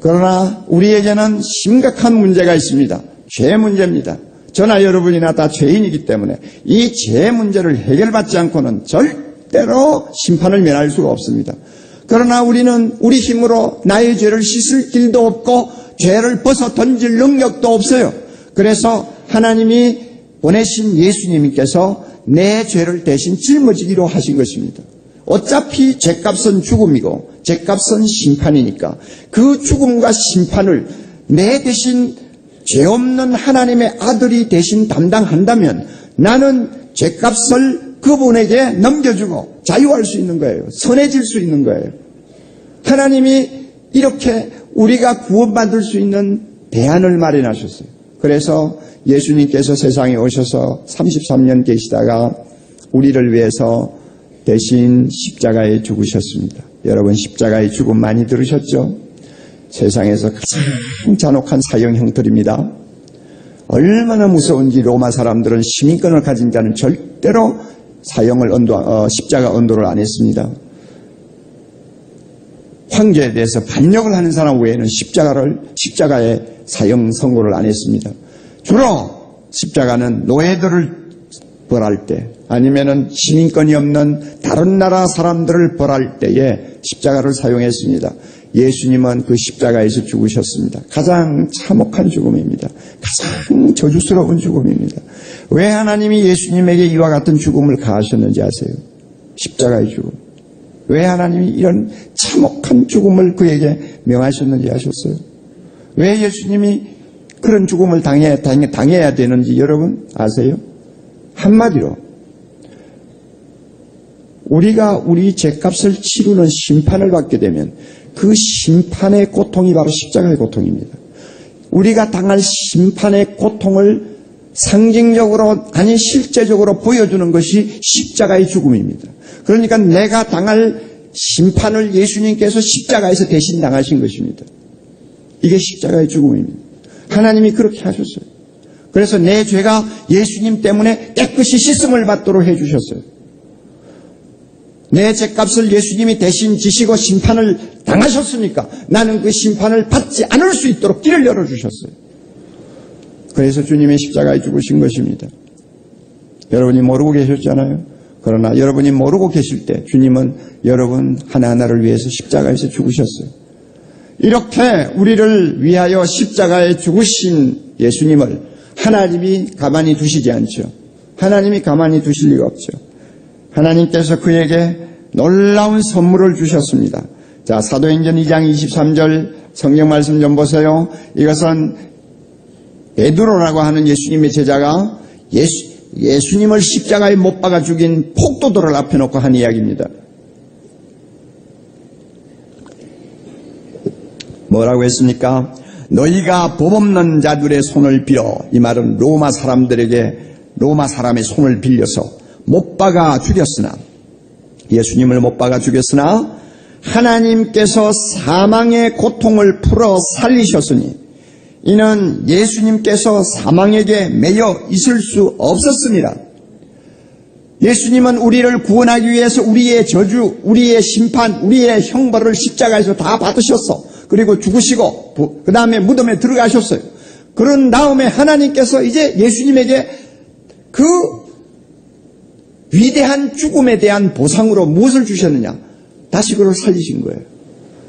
그러나 우리에게는 심각한 문제가 있습니다. 죄 문제입니다. 저나 여러분이나 다 죄인이기 때문에 이 죄 문제를 해결받지 않고는 절대로 심판을 면할 수가 없습니다. 그러나 우리는 우리 힘으로 나의 죄를 씻을 길도 없고 죄를 벗어 던질 능력도 없어요. 그래서 하나님이 보내신 예수님께서 내 죄를 대신 짊어지기로 하신 것입니다. 어차피 죄값은 죽음이고 죄값은 심판이니까 그 죽음과 심판을 내 대신 죄 없는 하나님의 아들이 대신 담당한다면 나는 죄값을 그분에게 넘겨주고 자유할 수 있는 거예요. 선해질 수 있는 거예요. 하나님이 이렇게 우리가 구원받을 수 있는 대안을 마련하셨어요. 그래서 예수님께서 세상에 오셔서 33년 계시다가 우리를 위해서 대신 십자가에 죽으셨습니다. 여러분 십자가의 죽음 많이 들으셨죠? 세상에서 가장 잔혹한 사형 형틀입니다. 얼마나 무서운지 로마 사람들은 시민권을 가진 자는 절대로 사형을 십자가 언도를 안 했습니다. 황제에 대해서 반역을 하는 사람 외에는 십자가에 사형 선고를 안 했습니다. 주로 십자가는 노예들을 벌할 때 아니면은 시민권이 없는 다른 나라 사람들을 벌할 때에 십자가를 사용했습니다. 예수님은 그 십자가에서 죽으셨습니다. 가장 참혹한 죽음입니다. 가장 저주스러운 죽음입니다. 왜 하나님이 예수님에게 이와 같은 죽음을 가하셨는지 아세요? 십자가의 죽음. 왜 하나님이 이런 참혹한 죽음을 그에게 명하셨는지 아셨어요? 왜 예수님이 그런 죽음을 당해야 되는지 여러분 아세요? 한마디로 우리가 우리 죄값을 치르는 심판을 받게 되면 그 심판의 고통이 바로 십자가의 고통입니다. 우리가 당할 심판의 고통을 상징적으로 아니 실제적으로 보여주는 것이 십자가의 죽음입니다. 그러니까 내가 당할 심판을 예수님께서 십자가에서 대신 당하신 것입니다. 이게 십자가의 죽음입니다. 하나님이 그렇게 하셨어요. 그래서 내 죄가 예수님 때문에 깨끗이 씻음을 받도록 해주셨어요. 내 죄값을 예수님이 대신 지시고 심판을 당하셨으니까 나는 그 심판을 받지 않을 수 있도록 길을 열어주셨어요. 그래서 주님이 십자가에 죽으신 것입니다. 여러분이 모르고 계셨잖아요. 그러나 여러분이 모르고 계실 때 주님은 여러분 하나하나를 위해서 십자가에서 죽으셨어요. 이렇게 우리를 위하여 십자가에 죽으신 예수님을 하나님이 가만히 두시지 않죠. 하나님이 가만히 두실 리가 없죠. 하나님께서 그에게 놀라운 선물을 주셨습니다. 자, 사도행전 2장 23절 성경 말씀 좀 보세요. 이것은 베드로라고 하는 예수님의 제자가 예수님을 십자가에 못 박아 죽인 폭도들을 앞에 놓고 한 이야기입니다. 뭐라고 했습니까? 너희가 법 없는 자들의 손을 빌어, 이 말은 로마 사람의 손을 빌려서 못 박아 죽였으나, 예수님을 못 박아 죽였으나 하나님께서 사망의 고통을 풀어 살리셨으니 이는 예수님께서 사망에게 매여 있을 수 없었습니다. 예수님은 우리를 구원하기 위해서 우리의 저주, 우리의 심판, 우리의 형벌을 십자가에서 다 받으셨어. 그리고 죽으시고 그 다음에 무덤에 들어가셨어요. 그런 다음에 하나님께서 이제 예수님에게 그 위대한 죽음에 대한 보상으로 무엇을 주셨느냐? 다시 그를 살리신 거예요.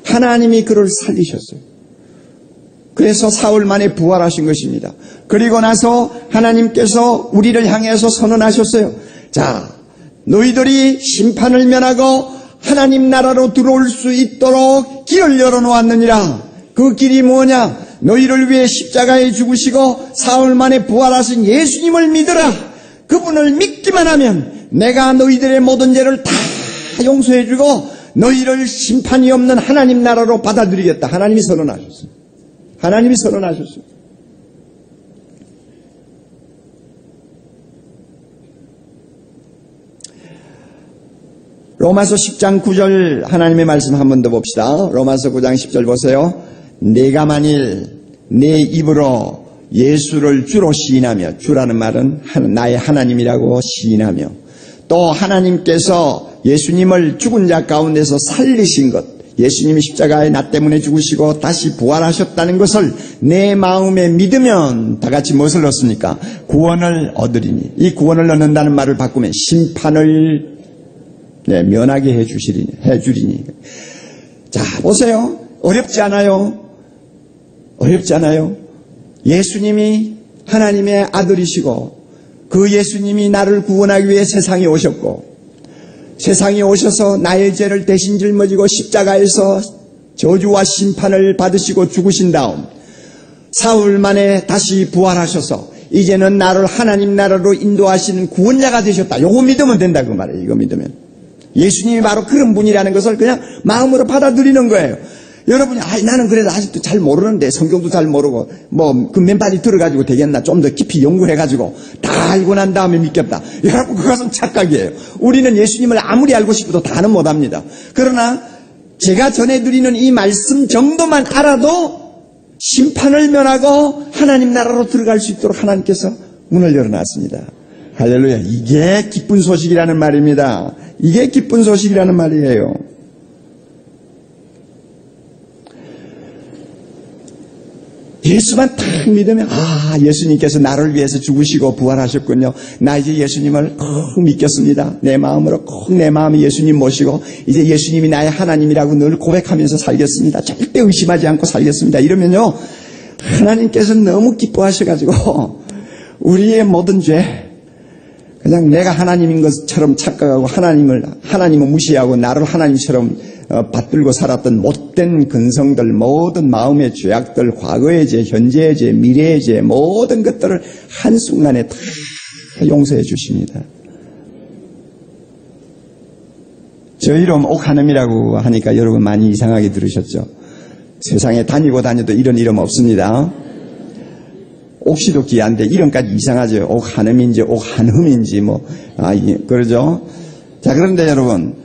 하나님이 그를 살리셨어요. 그래서 사흘 만에 부활하신 것입니다. 그리고 나서 하나님께서 우리를 향해서 선언하셨어요. 자, 너희들이 심판을 면하고 하나님 나라로 들어올 수 있도록 길을 열어놓았느니라. 그 길이 뭐냐? 너희를 위해 십자가에 죽으시고 사흘 만에 부활하신 예수님을 믿으라. 그분을 믿기만 하면 내가 너희들의 모든 죄를 다 용서해주고 너희를 심판이 없는 하나님 나라로 받아들이겠다. 하나님이 선언하셨어요. 하나님이 선언하셨어요. 로마서 10장 9절 하나님의 말씀 한 번 더 봅시다. 로마서 9장 10절 보세요. 내가 만일 내 입으로 예수를 주로 시인하며, 주라는 말은 나의 하나님이라고 시인하며, 또 하나님께서 예수님을 죽은 자 가운데서 살리신 것, 예수님이 십자가에 나 때문에 죽으시고 다시 부활하셨다는 것을 내 마음에 믿으면 다 같이 무엇을 얻습니까? 구원을 얻으리니. 이 구원을 얻는다는 말을 바꾸면 심판을 면하게 해주리니. 자, 보세요. 어렵지 않아요? 어렵지 않아요? 예수님이 하나님의 아들이시고 그 예수님이 나를 구원하기 위해 세상에 오셨고, 세상에 오셔서 나의 죄를 대신 짊어지고 십자가에서 저주와 심판을 받으시고 죽으신 다음 사흘 만에 다시 부활하셔서 이제는 나를 하나님 나라로 인도하시는 구원자가 되셨다. 요거 믿으면 된다 그 말이에요. 이거 믿으면. 예수님이 바로 그런 분이라는 것을 그냥 마음으로 받아들이는 거예요. 여러분이 나는 그래도 아직도 잘 모르는데, 성경도 잘 모르고 그 맨발이 들어가지고 되겠나, 좀 더 깊이 연구해가지고 다 알고 난 다음에 믿겠다. 여러분, 그것은 착각이에요. 우리는 예수님을 아무리 알고 싶어도 다는 못합니다. 그러나 제가 전해드리는 이 말씀 정도만 알아도 심판을 면하고 하나님 나라로 들어갈 수 있도록 하나님께서 문을 열어놨습니다. 할렐루야. 이게 기쁜 소식이라는 말입니다. 이게 기쁜 소식이라는 말이에요. 예수만 딱 믿으면 예수님께서 나를 위해서 죽으시고 부활하셨군요. 나 이제 예수님을 꼭 믿겠습니다. 내 마음으로 꼭 내 마음에 예수님 모시고 이제 예수님이 나의 하나님이라고 늘 고백하면서 살겠습니다. 절대 의심하지 않고 살겠습니다. 이러면요, 하나님께서 너무 기뻐하셔가지고 우리의 모든 죄, 그냥 내가 하나님인 것처럼 착각하고 하나님을 무시하고 나를 하나님처럼 받들고 살았던 못된 근성들, 모든 마음의 죄악들, 과거의 죄, 현재의 죄, 미래의 죄, 모든 것들을 한순간에 다 용서해 주십니다. 저 이름 옥하늘이라고 하니까 여러분 많이 이상하게 들으셨죠? 세상에 다니고 이런 이름 없습니다. 옥시도 귀한데 이름까지 이상하죠. 옥하늘인지 옥한흠인지 그러죠. 자, 그런데 여러분,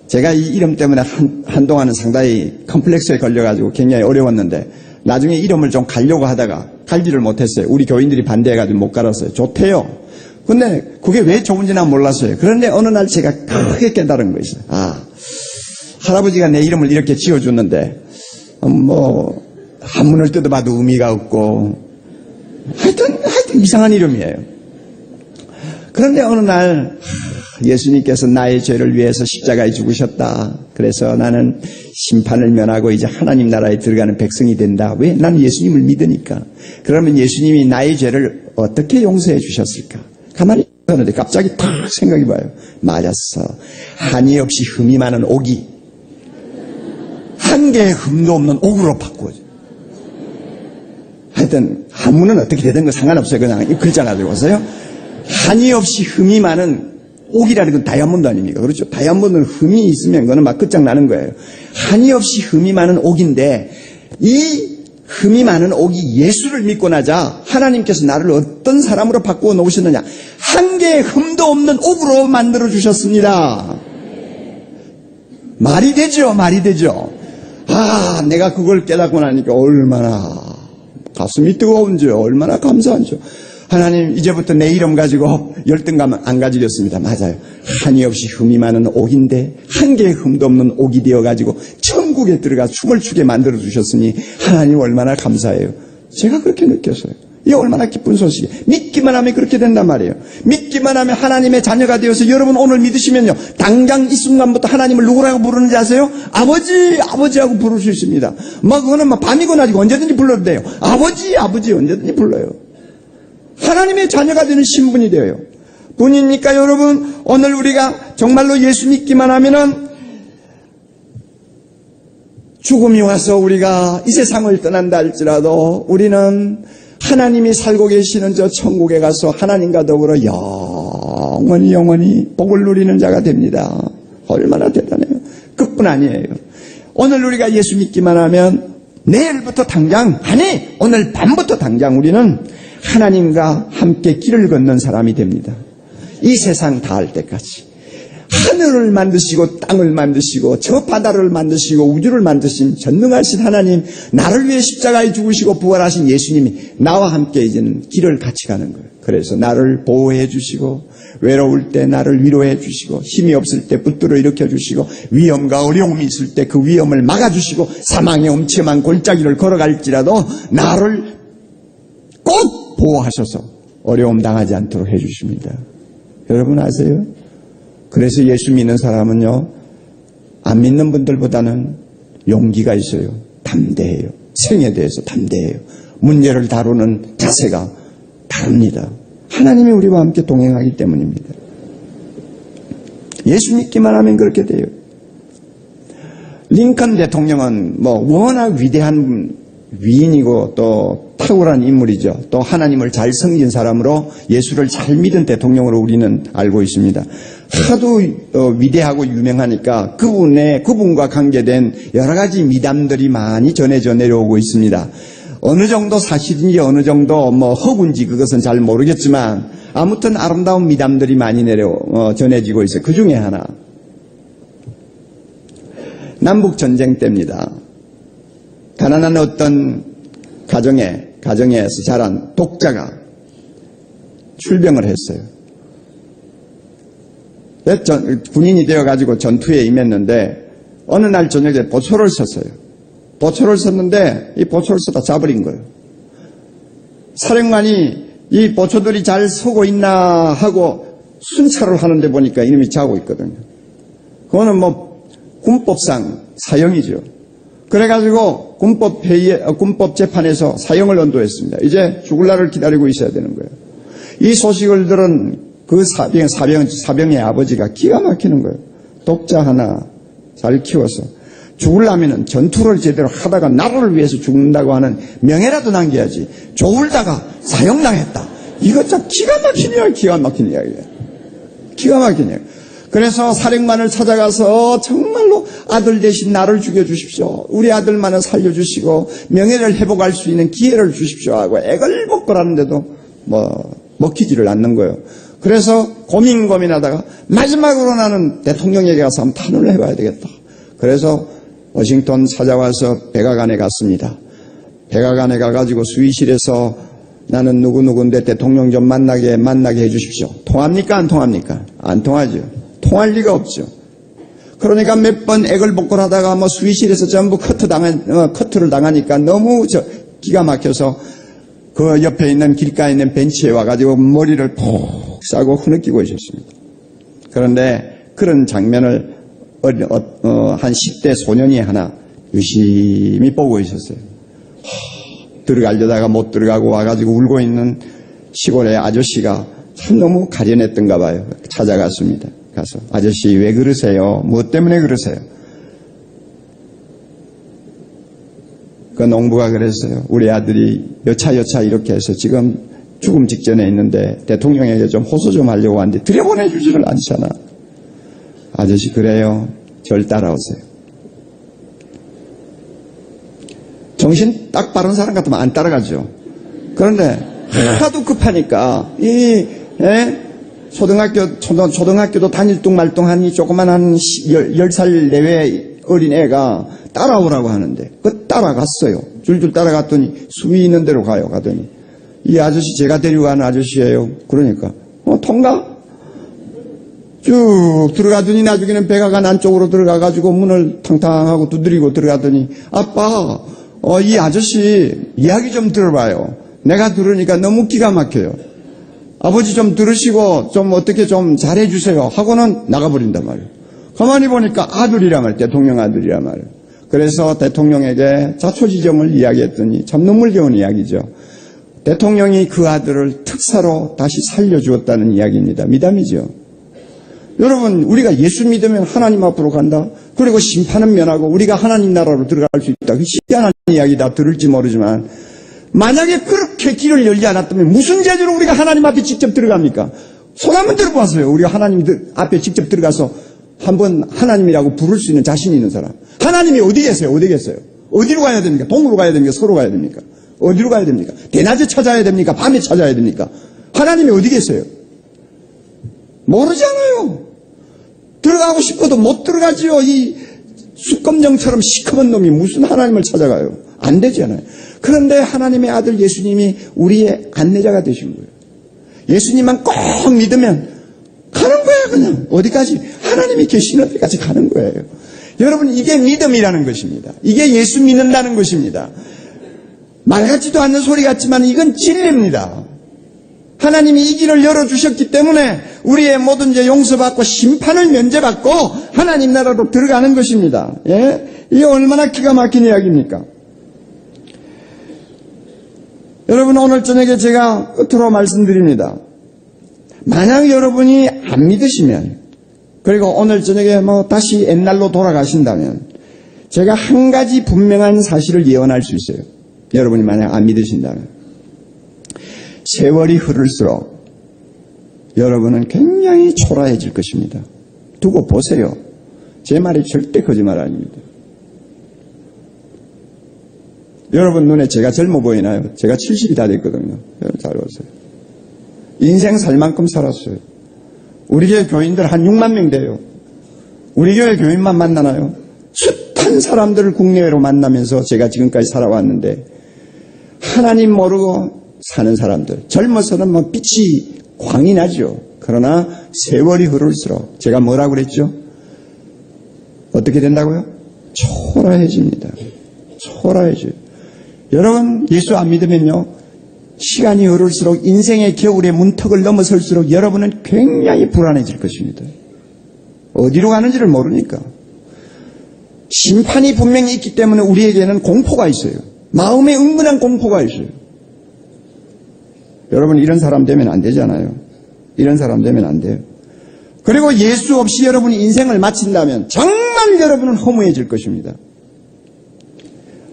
제가 이 이름 때문에 한동안은 상당히 컴플렉스에 걸려가지고 굉장히 어려웠는데 나중에 이름을 좀 갈려고 하다가 갈지를 못했어요. 우리 교인들이 반대해가지고 못 갈았어요. 좋대요. 근데 그게 왜 좋은지 난 몰랐어요. 그런데 어느 날 제가 크게 깨달은 거 있어요. 할아버지가 내 이름을 이렇게 지어줬는데 한문을 뜯어봐도 의미가 없고 하여튼 이상한 이름이에요. 그런데 어느 날 예수님께서 나의 죄를 위해서 십자가에 죽으셨다. 그래서 나는 심판을 면하고 이제 하나님 나라에 들어가는 백성이 된다. 왜? 나는 예수님을 믿으니까. 그러면 예수님이 나의 죄를 어떻게 용서해 주셨을까? 가만히 있었는데 갑자기 탁 생각이 봐요. 맞았어. 한이 없이 흠이 많은 옥이 한 개의 흠도 없는 옥으로 바꾸어져. 하여튼 한문은 어떻게 되든 거 상관없어요. 그냥 이 글자 가지고 오세요. 한이 없이 흠이 많은 옥이라는 건 다이아몬드 아닙니까? 그렇죠? 다이아몬드는 흠이 있으면 그거는 막 끝장나는 거예요. 한이 없이 흠이 많은 옥인데 이 흠이 많은 옥이 예수를 믿고 나자 하나님께서 나를 어떤 사람으로 바꾸어 놓으셨느냐? 한 개의 흠도 없는 옥으로 만들어 주셨습니다. 말이 되죠? 말이 되죠? 내가 그걸 깨닫고 나니까 얼마나 가슴이 뜨거운지요. 얼마나 감사한지요. 하나님, 이제부터 내 이름 가지고 열등감 안 가지겠습니다. 맞아요. 한이 없이 흠이 많은 옥인데 한 개의 흠도 없는 옥이 되어가지고 천국에 들어가 춤을 추게 만들어 주셨으니 하나님 얼마나 감사해요. 제가 그렇게 느꼈어요. 이게 얼마나 기쁜 소식이에요. 믿기만 하면 그렇게 된단 말이에요. 믿기만 하면 하나님의 자녀가 되어서 여러분 오늘 믿으시면요, 당장 이 순간부터 하나님을 누구라고 부르는지 아세요? 아버지하고 부를 수 있습니다. 그거는 밤이고 낮이고 언제든지 불러도 돼요. 아버지 언제든지 불러요. 하나님의 자녀가 되는 신분이 되어요. 뿐입니까 여러분? 오늘 우리가 정말로 예수 믿기만 하면은 죽음이 와서 우리가 이 세상을 떠난다 할지라도 우리는 하나님이 살고 계시는 저 천국에 가서 하나님과 더불어 영원히 복을 누리는 자가 됩니다. 얼마나 대단해요. 그뿐 아니에요. 오늘 우리가 예수 믿기만 하면 내일부터 당장, 오늘 밤부터 당장 우리는 하나님과 함께 길을 걷는 사람이 됩니다. 이 세상 닿을 때까지. 하늘을 만드시고 땅을 만드시고 저 바다를 만드시고 우주를 만드신 전능하신 하나님, 나를 위해 십자가에 죽으시고 부활하신 예수님이 나와 함께 이제는 길을 같이 가는 거예요. 그래서 나를 보호해 주시고 외로울 때 나를 위로해 주시고 힘이 없을 때 붙들어 일으켜 주시고 위험과 어려움이 있을 때 그 위험을 막아주시고 사망의 엄침한 골짜기를 걸어갈지라도 나를 꼭 보호하셔서 어려움 당하지 않도록 해주십니다. 여러분 아세요? 그래서 예수 믿는 사람은요, 안 믿는 분들보다는 용기가 있어요. 담대해요. 생에 대해서 담대해요. 문제를 다루는 자세가 다릅니다. 하나님이 우리와 함께 동행하기 때문입니다. 예수 믿기만 하면 그렇게 돼요. 링컨 대통령은 워낙 위대한 위인이고 또 탁월한 인물이죠. 또 하나님을 잘 섬긴 사람으로 예수를 잘 믿은 대통령으로 우리는 알고 있습니다. 하도 위대하고 유명하니까 그분과 관계된 여러 가지 미담들이 많이 전해져 내려오고 있습니다. 어느 정도 사실인지 어느 정도 허구인지 그것은 잘 모르겠지만 아무튼 아름다운 미담들이 많이 전해지고 있어요. 그 중에 하나, 남북전쟁 때입니다. 가난한 어떤 가정에서 자란 독자가 출병을 했어요. 군인이 되어가지고 전투에 임했는데 어느 날 저녁에 보초를 썼어요. 보초를 썼는데 이 보초를 쓰다 자버린 거예요. 사령관이 이 보초들이 잘 서고 있나 하고 순찰을 하는데 보니까 이놈이 자고 있거든요. 그거는 뭐 군법상 사형이죠. 그래가지고 군법 재판에서 사형을 언도했습니다. 이제 죽을 날을 기다리고 있어야 되는 거예요. 이 소식을 들은 그 사병의 아버지가 기가 막히는 거예요. 독자 하나 잘 키워서 죽으려면은 전투를 제대로 하다가 나라를 위해서 죽는다고 하는 명예라도 남겨야지. 졸다가 사형당했다. 이거 참 기가 막힌 이야기예요. 기가 막힌 이야기. 그래서 사령관을 찾아가서 정말로 아들 대신 나를 죽여주십시오. 우리 아들만은 살려주시고 명예를 회복할 수 있는 기회를 주십시오 하고 애걸복걸하는데도 먹히지를 않는 거예요. 그래서 고민하다가 마지막으로 나는 대통령에게 가서 한번 탄원을 해봐야 되겠다. 그래서 워싱턴 찾아와서 백악관에 갔습니다. 백악관에 가가지고 수의실에서 나는 누구누구인데 대통령 좀 만나게 해주십시오. 통합니까? 안 통합니까? 안 통하죠. 통할 리가 없죠. 그러니까 몇 번 애걸복걸하다가 수의실에서 전부 커트를 당하니까 너무 기가 막혀서 그 옆에 있는 길가에 있는 벤치에 와가지고 머리를 푹 싸고 흐느끼고 있었습니다. 그런데 그런 장면을 한 10대 소년이 하나 유심히 보고 있었어요. 들어가려다가 못 들어가고 와가지고 울고 있는 시골의 아저씨가 참 너무 가련했던가 봐요. 찾아갔습니다. 가서 아저씨 왜 그러세요? 무엇 때문에 그러세요? 그 농부가 그랬어요. 우리 아들이 여차 이렇게 해서 지금 죽음 직전에 있는데 대통령에게 좀 호소 좀 하려고 하는데 들여보내주지를 않잖아. 아저씨 그래요. 절 따라오세요. 정신 딱 바른 사람 같으면 안 따라가죠. 그런데 하도 급하니까 초등학교도 다닐 둥 말 둥하니 조그만 한 10살 내외 어린 애가 따라오라고 하는데 따라갔어요. 줄줄 따라갔더니 수위 있는 데로 가더니 이 아저씨 제가 데려가는 아저씨예요. 그러니까 통과? 쭉 들어가더니 나중에는 백악관 안쪽으로 들어가가지고 문을 탕탕하고 두드리고 들어가더니 아빠 이 아저씨 이야기 좀 들어봐요. 내가 들으니까 너무 기가 막혀요. 아버지 좀 들으시고 좀 어떻게 좀 잘해주세요 하고는 나가버린단 말이에요. 가만히 보니까 아들이란 말이에요. 대통령 아들이란 말이에요. 그래서 대통령에게 자초지종을 이야기했더니 참 눈물겨운 이야기죠. 대통령이 그 아들을 특사로 다시 살려주었다는 이야기입니다. 미담이죠. 여러분 우리가 예수 믿으면 하나님 앞으로 간다. 그리고 심판은 면하고 우리가 하나님 나라로 들어갈 수 있다. 그 희한한 이야기다. 들을지 모르지만 만약에 그렇게 길을 열지 않았다면 무슨 재주로 우리가 하나님 앞에 직접 들어갑니까? 손 한번 들어보세요. 우리가 하나님 앞에 직접 들어가서 한번 하나님이라고 부를 수 있는 자신 있는 사람. 하나님이 어디 계세요? 어디 계세요? 어디로 가야 됩니까? 동으로 가야 됩니까? 서로 가야 됩니까? 어디로 가야 됩니까? 대낮에 찾아야 됩니까? 밤에 찾아야 됩니까? 하나님이 어디 계세요? 모르잖아요. 들어가고 싶어도 못 들어가지요. 이 숫검정처럼 시커먼 놈이 무슨 하나님을 찾아가요? 안 되잖아요. 그런데 하나님의 아들 예수님이 우리의 안내자가 되신 거예요. 예수님만 꼭 믿으면 가는 거야 그냥. 어디까지? 하나님이 계시는 데까지 가는 거예요. 여러분 이게 믿음이라는 것입니다. 이게 예수 믿는다는 것입니다. 말 같지도 않는 소리 같지만 이건 진리입니다. 하나님이 이 길을 열어주셨기 때문에 우리의 모든 죄 용서받고 심판을 면제받고 하나님 나라로 들어가는 것입니다. 예? 이게 얼마나 기가 막힌 이야기입니까? 여러분 오늘 저녁에 제가 끝으로 말씀드립니다. 만약 여러분이 안 믿으시면 그리고 오늘 저녁에 다시 옛날로 돌아가신다면 제가 한 가지 분명한 사실을 예언할 수 있어요. 여러분이 만약 안 믿으신다면 세월이 흐를수록 여러분은 굉장히 초라해질 것입니다. 두고 보세요. 제 말이 절대 거짓말 아닙니다. 여러분 눈에 제가 젊어 보이나요? 제가 70이 다 됐거든요. 여러분 잘 보세요. 인생 살 만큼 살았어요. 우리 교회 교인들 한 6만 명 돼요. 우리 교회 교인만 만나나요? 숱한 사람들을 국내외로 만나면서 제가 지금까지 살아왔는데 하나님 모르고 사는 사람들. 젊어서는 빛이 광이 나죠. 그러나 세월이 흐를수록 제가 뭐라고 그랬죠? 어떻게 된다고요? 초라해집니다. 초라해져요. 여러분 예수 안 믿으면요 시간이 흐를수록 인생의 겨울의 문턱을 넘어설수록 여러분은 굉장히 불안해질 것입니다. 어디로 가는지를 모르니까. 심판이 분명히 있기 때문에 우리에게는 공포가 있어요. 마음에 은근한 공포가 있어요. 여러분 이런 사람 되면 안 되잖아요. 이런 사람 되면 안 돼요. 그리고 예수 없이 여러분이 인생을 마친다면 정말 여러분은 허무해질 것입니다.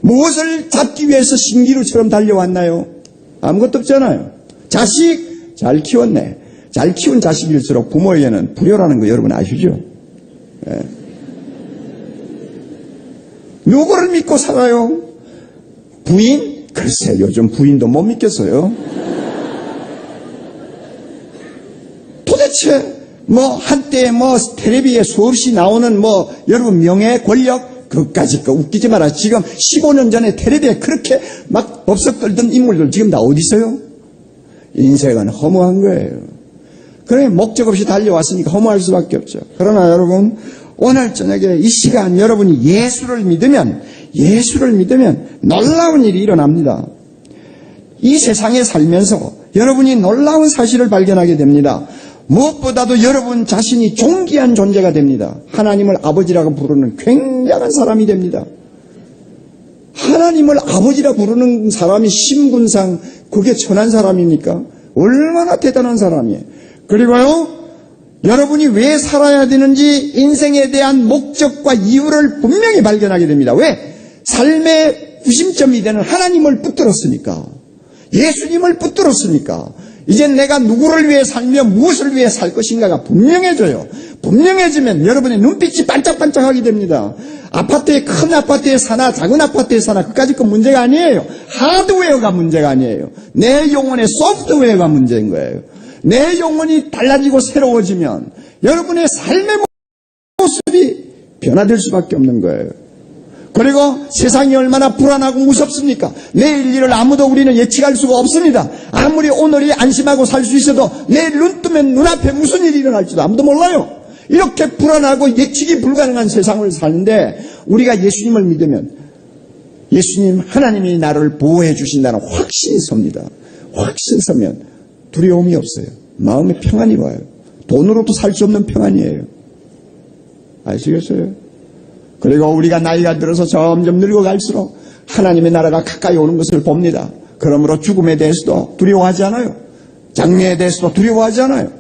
무엇을 잡기 위해서 신기루처럼 달려왔나요? 아무것도 없잖아요. 자식 잘 키웠네. 잘 키운 자식일수록 부모에게는 불효라는 거 여러분 아시죠? 예. 누구를 믿고 살아요? 부인? 글쎄 요즘 부인도 못 믿겠어요. 도대체 한때 텔레비에 수없이 나오는 여러분 명예 권력 그것까지 웃기지 마라. 지금 15년 전에 텔레비에 그렇게 막 법석 떨던 인물들 지금 다 어디 있어요? 인생은 허무한 거예요. 그래 목적 없이 달려왔으니까 허무할 수밖에 없죠. 그러나 여러분 오늘 저녁에 이 시간 여러분이 예수를 믿으면 놀라운 일이 일어납니다. 이 세상에 살면서 여러분이 놀라운 사실을 발견하게 됩니다. 무엇보다도 여러분 자신이 존귀한 존재가 됩니다. 하나님을 아버지라고 부르는 굉장한 사람이 됩니다. 하나님을 아버지라 부르는 사람이 신분상 그게 천한 사람입니까? 얼마나 대단한 사람이에요. 그리고요 여러분이 왜 살아야 되는지 인생에 대한 목적과 이유를 분명히 발견하게 됩니다. 왜? 삶의 구심점이 되는 하나님을 붙들었으니까. 예수님을 붙들었으니까. 이제 내가 누구를 위해 살며 무엇을 위해 살 것인가가 분명해져요. 분명해지면 여러분의 눈빛이 반짝반짝하게 됩니다. 큰 아파트에 사나 작은 아파트에 사나 그까짓 건 문제가 아니에요. 하드웨어가 문제가 아니에요. 내 영혼의 소프트웨어가 문제인 거예요. 내 영혼이 달라지고 새로워지면 여러분의 삶의 모습이 변화될 수밖에 없는 거예요. 그리고 세상이 얼마나 불안하고 무섭습니까? 내일 일을 아무도 우리는 예측할 수가 없습니다. 아무리 오늘이 안심하고 살 수 있어도 내일 눈 뜨면 눈앞에 무슨 일이 일어날지도 아무도 몰라요. 이렇게 불안하고 예측이 불가능한 세상을 사는데 우리가 예수님을 믿으면 예수님 하나님이 나를 보호해 주신다는 확신이 섭니다. 확신 서면 두려움이 없어요. 마음에 평안이 와요. 돈으로도 살 수 없는 평안이에요. 아시겠어요? 그리고 우리가 나이가 들어서 점점 늙어갈수록 하나님의 나라가 가까이 오는 것을 봅니다. 그러므로 죽음에 대해서도 두려워하지 않아요. 장래에 대해서도 두려워하지 않아요.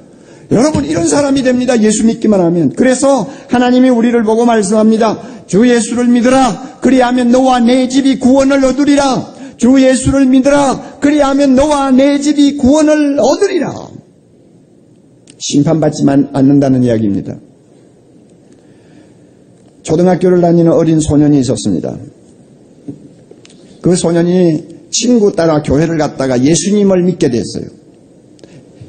여러분 이런 사람이 됩니다. 예수 믿기만 하면. 그래서 하나님이 우리를 보고 말씀합니다. 주 예수를 믿으라. 그리하면 너와 내 집이 구원을 얻으리라. 주 예수를 믿으라. 그리하면 너와 내 집이 구원을 얻으리라. 심판받지 않는다는 이야기입니다. 초등학교를 다니는 어린 소년이 있었습니다. 그 소년이 친구 따라 교회를 갔다가 예수님을 믿게 됐어요.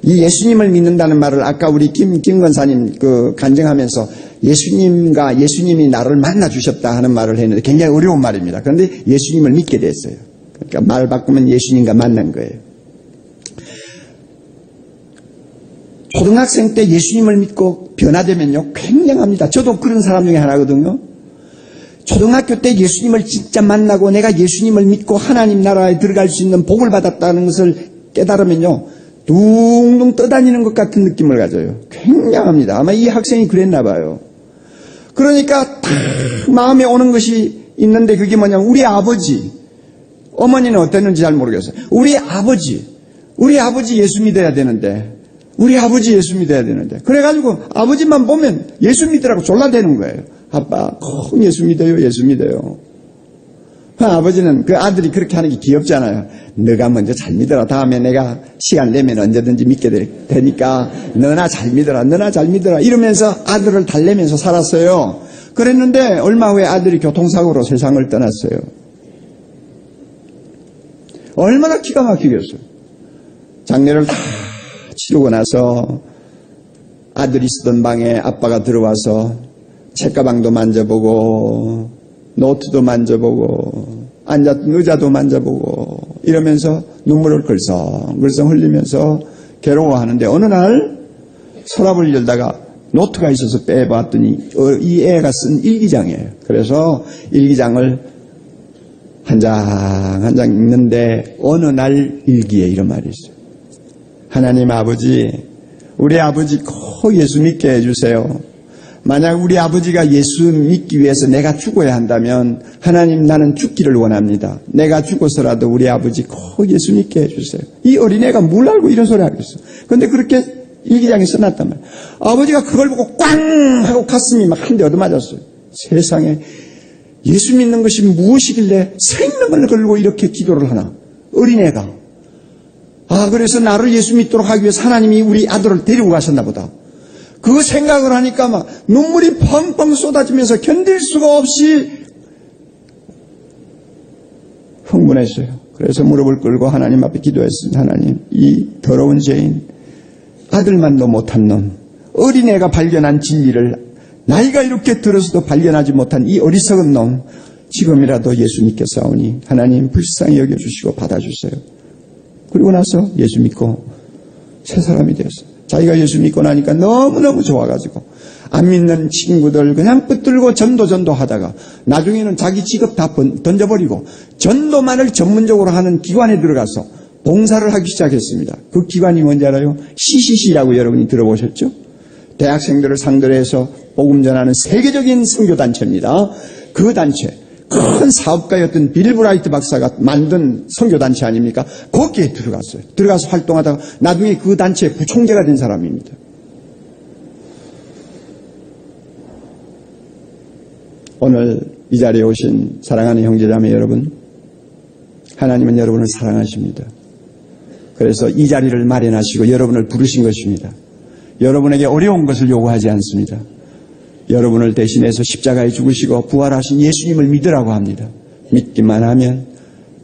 이 예수님을 믿는다는 말을 아까 우리 김 권사님 간증하면서 예수님이 나를 만나 주셨다 하는 말을 했는데 굉장히 어려운 말입니다. 그런데 예수님을 믿게 됐어요. 그러니까 말 바꾸면 예수님과 만난 거예요. 초등학생 때 예수님을 믿고 변화되면요 굉장합니다. 저도 그런 사람 중에 하나거든요. 초등학교 때 예수님을 진짜 만나고 내가 예수님을 믿고 하나님 나라에 들어갈 수 있는 복을 받았다는 것을 깨달으면요 둥둥 떠다니는 것 같은 느낌을 가져요. 굉장합니다. 아마 이 학생이 그랬나 봐요. 그러니까 딱 마음에 오는 것이 있는데 그게 뭐냐면 우리 아버지, 어머니는 어땠는지 잘 모르겠어요. 우리 아버지 예수 믿어야 되는데 그래가지고 아버지만 보면 예수 믿으라고 졸라대는 거예요. 아빠 꼭 예수 믿어요. 아버지는 그 아들이 그렇게 하는 게 귀엽잖아요. 너가 먼저 잘 믿어라. 다음에 내가 시간 내면 언제든지 믿게 되니까 너나 잘 믿어라. 이러면서 아들을 달래면서 살았어요. 그랬는데 얼마 후에 아들이 교통사고로 세상을 떠났어요. 얼마나 기가 막히겠어요. 장례를 다 치르고 나서 아들이 쓰던 방에 아빠가 들어와서 책가방도 만져보고 노트도 만져보고 앉았던 의자도 만져보고 이러면서 눈물을 글썽글썽 흘리면서 괴로워하는데 어느 날 서랍을 열다가 노트가 있어서 빼봤더니 이 애가 쓴 일기장이에요. 그래서 일기장을 한 장 한 장 읽는데 어느 날 일기에 이런 말이 있어요. 하나님 아버지, 우리 아버지 꼭 예수 믿게 해주세요. 만약 우리 아버지가 예수 믿기 위해서 내가 죽어야 한다면 하나님 나는 죽기를 원합니다. 내가 죽어서라도 우리 아버지 꼭 예수 믿게 해주세요. 이 어린애가 뭘 알고 이런 소리 하고 있어. 그런데 그렇게 일기장에 써놨단 말이에요. 아버지가 그걸 보고 꽝 하고 가슴이 막 한 대 얻어맞았어요. 세상에 예수 믿는 것이 무엇이길래 생명을 걸고 이렇게 기도를 하나. 어린애가. 그래서 나를 예수 믿도록 하기 위해서 하나님이 우리 아들을 데리고 가셨나 보다. 그 생각을 하니까 막 눈물이 펑펑 쏟아지면서 견딜 수가 없이 흥분했어요. 그래서 무릎을 꿇고 하나님 앞에 기도했습니다. 하나님, 이 더러운 죄인, 아들만도 못한 놈, 어린애가 발견한 진리를 나이가 이렇게 들어서도 발견하지 못한 이 어리석은 놈, 지금이라도 예수 믿겠사오니 하나님 불쌍히 여겨주시고 받아주세요. 그리고 나서 예수 믿고 새 사람이 되었어요. 자기가 예수 믿고 나니까 너무너무 좋아가지고 안 믿는 친구들 그냥 붙들고 전도 하다가 나중에는 자기 직업 다 던져버리고 전도만을 전문적으로 하는 기관에 들어가서 봉사를 하기 시작했습니다. 그 기관이 뭔지 알아요? CCC라고 여러분이 들어보셨죠? 대학생들을 상대로 해서 복음 전하는 세계적인 선교단체입니다. 그 단체, 큰 사업가였던 빌 브라이트 박사가 만든 선교단체 아닙니까? 거기에 들어갔어요. 들어가서 활동하다가 나중에 그 단체의 부총재가 된 사람입니다. 오늘 이 자리에 오신 사랑하는 형제자매 여러분, 하나님은 여러분을 사랑하십니다. 그래서 이 자리를 마련하시고 여러분을 부르신 것입니다. 여러분에게 어려운 것을 요구하지 않습니다. 여러분을 대신해서 십자가에 죽으시고 부활하신 예수님을 믿으라고 합니다. 믿기만 하면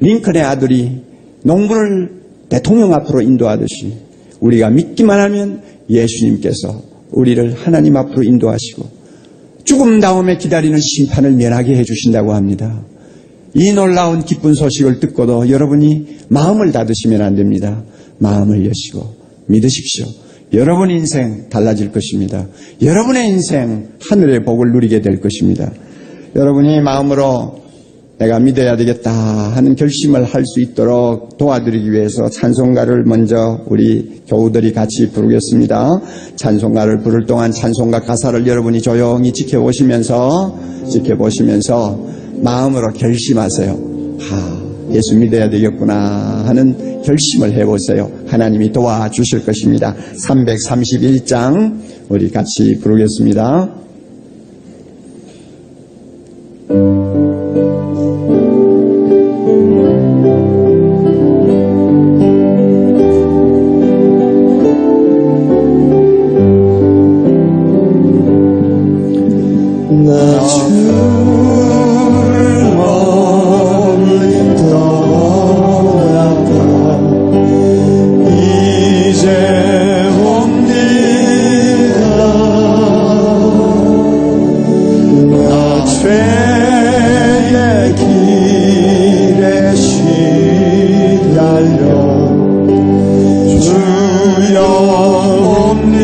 링컨의 아들이 농부를 대통령 앞으로 인도하듯이 우리가 믿기만 하면 예수님께서 우리를 하나님 앞으로 인도하시고 죽음 다음에 기다리는 심판을 면하게 해주신다고 합니다. 이 놀라운 기쁜 소식을 듣고도 여러분이 마음을 닫으시면 안 됩니다. 마음을 여시고 믿으십시오. 여러분 인생 달라질 것입니다. 여러분의 인생 하늘의 복을 누리게 될 것입니다. 여러분이 마음으로 내가 믿어야 되겠다 하는 결심을 할 수 있도록 도와드리기 위해서 찬송가를 먼저 우리 교우들이 같이 부르겠습니다. 찬송가를 부를 동안 찬송가 가사를 여러분이 조용히 지켜보시면서 마음으로 결심하세요. 예수 믿어야 되겠구나 하는 결심을 해보세요. 하나님이 도와주실 것입니다. 331장 우리 같이 부르겠습니다. 주여 옵니다.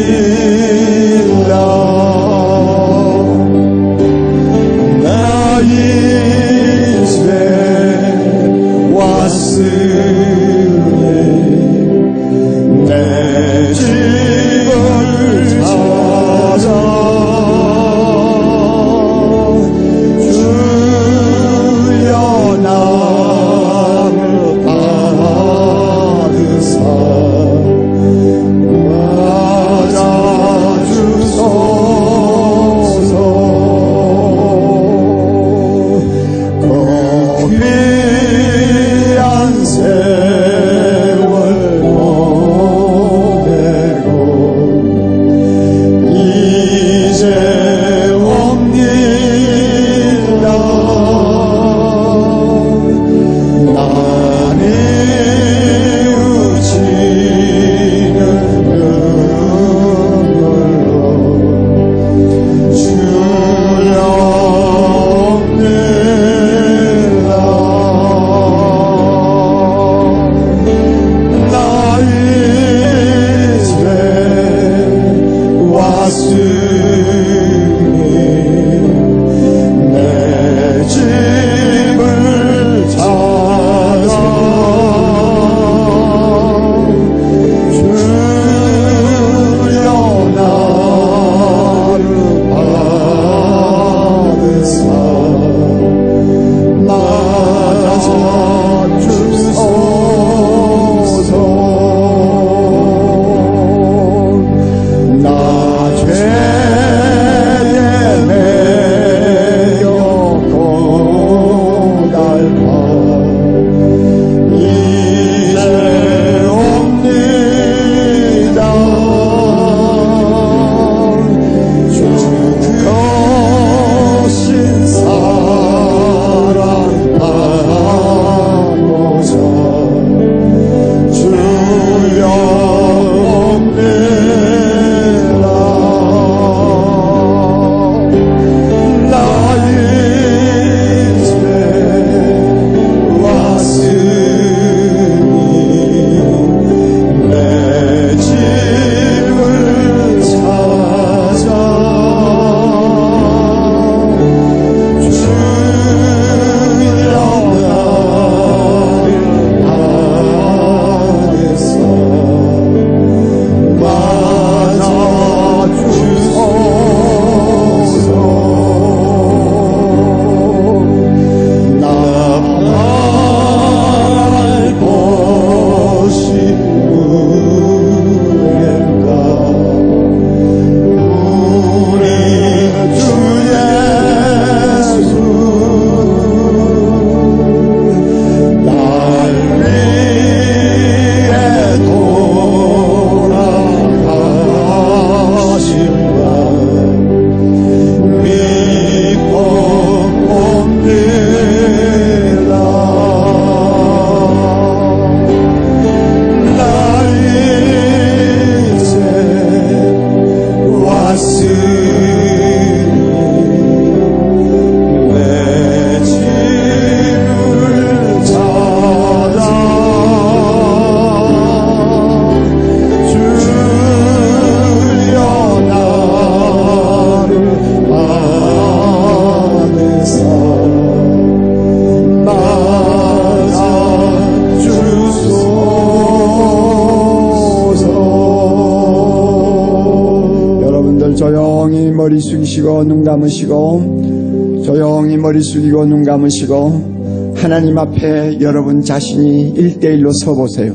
조용히 머리 숙이시고 눈 감으시고, 조용히 머리 숙이고 눈 감으시고, 하나님 앞에 여러분 자신이 1대1로 서보세요.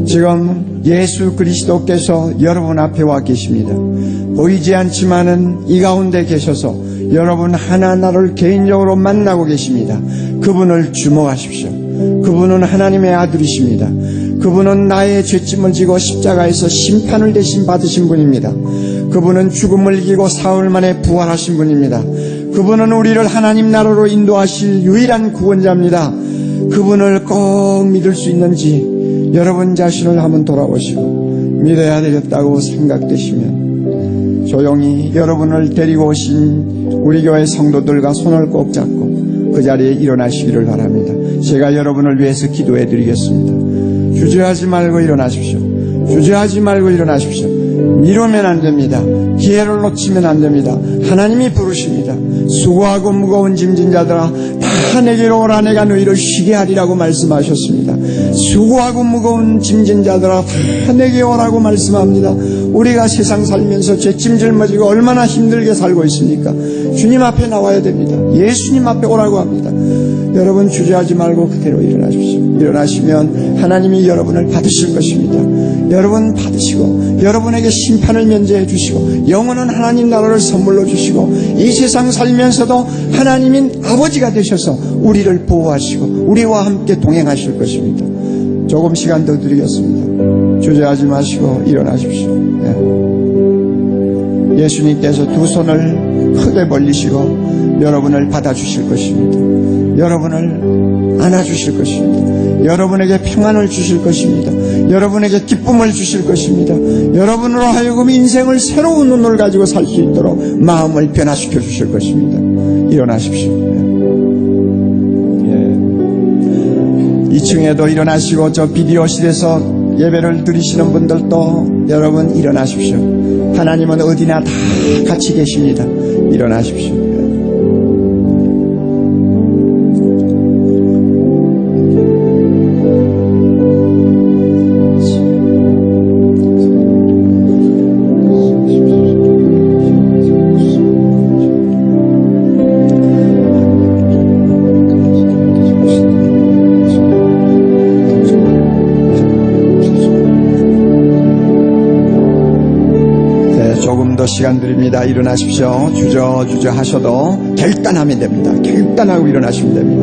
지금 예수 그리스도께서 여러분 앞에 와 계십니다. 보이지 않지만은 이 가운데 계셔서 여러분 하나하나를 개인적으로 만나고 계십니다. 그분을 주목하십시오. 그분은 하나님의 아들이십니다. 그분은 나의 죄짐을 지고 십자가에서 심판을 대신 받으신 분입니다. 그분은 죽음을 이기고 사흘 만에 부활하신 분입니다. 그분은 우리를 하나님 나라로 인도하실 유일한 구원자입니다. 그분을 꼭 믿을 수 있는지 여러분 자신을 한번 돌아보시고 믿어야 되겠다고 생각되시면 조용히 여러분을 데리고 오신 우리 교회 성도들과 손을 꼭 잡고 그 자리에 일어나시기를 바랍니다. 제가 여러분을 위해서 기도해 드리겠습니다. 주저하지 말고 일어나십시오. 주저하지 말고 일어나십시오. 미루면 안 됩니다. 기회를 놓치면 안 됩니다. 하나님이 부르십니다. 수고하고 무거운 짐진 자들아 다 내게로 오라 내가 너희를 쉬게 하리라고 말씀하셨습니다. 수고하고 무거운 짐진 자들아 다 내게 오라고 말씀합니다. 우리가 세상 살면서 죄짐 짊어지고 얼마나 힘들게 살고 있습니까? 주님 앞에 나와야 됩니다. 예수님 앞에 오라고 합니다. 여러분 주저하지 말고 그대로 일어나십시오. 일어나시면 하나님이 여러분을 받으실 것입니다. 여러분 받으시고 여러분에게 심판을 면제해 주시고 영원한 하나님 나라를 선물로 주시고 이 세상 살면서도 하나님인 아버지가 되셔서 우리를 보호하시고 우리와 함께 동행하실 것입니다. 조금 시간 더 드리겠습니다. 주저하지 마시고 일어나십시오. 예수님께서 두 손을 크게 벌리시고 여러분을 받아주실 것입니다. 여러분을 안아주실 것입니다. 여러분에게 평안을 주실 것입니다. 여러분에게 기쁨을 주실 것입니다. 여러분으로 하여금 인생을 새로운 눈을 가지고 살 수 있도록 마음을 변화시켜 주실 것입니다. 일어나십시오. 2층에도 일어나시고 저 비디오실에서 예배를 드리시는 분들도 여러분 일어나십시오. 하나님은 어디나 다 같이 계십니다. 일어나십시오. 시간 드립니다. 일어나십시오. 주저 하셔도 결단하면 됩니다. 결단하고 일어나시면 됩니다.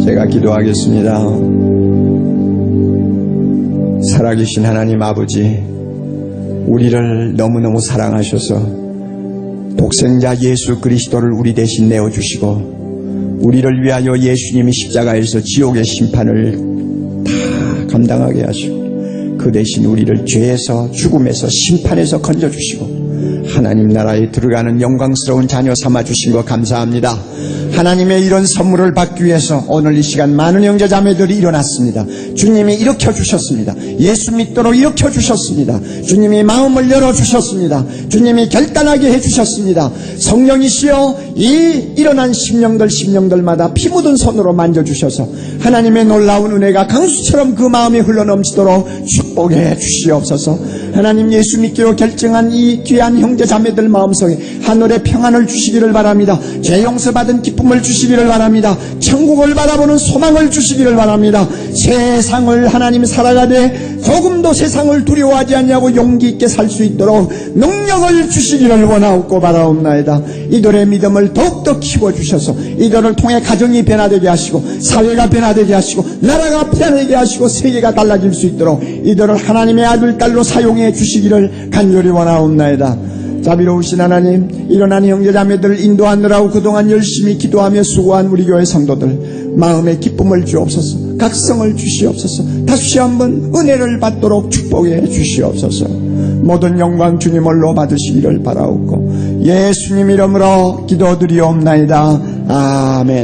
제가 기도하겠습니다. 살아계신 하나님 아버지, 우리를 너무너무 사랑하셔서 독생자 예수 그리스도를 우리 대신 내어주시고 우리를 위하여 예수님이 십자가에서 지옥의 심판을 다 감당하게 하시고 그 대신 우리를 죄에서 죽음에서 심판에서 건져주시고 하나님 나라에 들어가는 영광스러운 자녀 삼아주신 거 감사합니다. 하나님의 이런 선물을 받기 위해서 오늘 이 시간 많은 형제자매들이 일어났습니다. 주님이 일으켜주셨습니다. 예수 믿도록 일으켜주셨습니다. 주님이 마음을 열어주셨습니다. 주님이 결단하게 해주셨습니다. 성령이시여 이 일어난 심령들마다 피 묻은 손으로 만져주셔서 하나님의 놀라운 은혜가 강수처럼 그 마음이 흘러넘치도록 축복해 주시옵소서. 하나님 예수 믿기로 결정한 이 귀한 형제자매들 마음속에 하늘의 평안을 주시기를 바랍니다. 죄 용서받은 기쁨을 주시기를 바랍니다. 천국을 바라보는 소망을 주시기를 바랍니다. 세상을 하나님 살아가되 조금도 세상을 두려워하지 않냐고 용기 있게 살 수 있도록 능력을 주시기를 원하옵고 바라옵나이다. 이들의 믿음을 더욱더 키워주셔서 이들을 통해 가정이 변화되게 하시고 사회가 변화되게 하시고 나라가 변화되게 하시고 세계가 달라질 수 있도록 이들을 하나님의 아들 딸로 사용해 주시기를 간절히 원하옵나이다. 자비로우신 하나님, 일어난 형제자매들을 인도하느라고 그동안 열심히 기도하며 수고한 우리 교회 성도들 마음의 기쁨을 주옵소서. 각성을 주시옵소서. 다시 한번 은혜를 받도록 축복해 주시옵소서. 모든 영광 주님을로 받으시기를 바라옵고 예수님 이름으로 기도드리옵나이다. 아멘.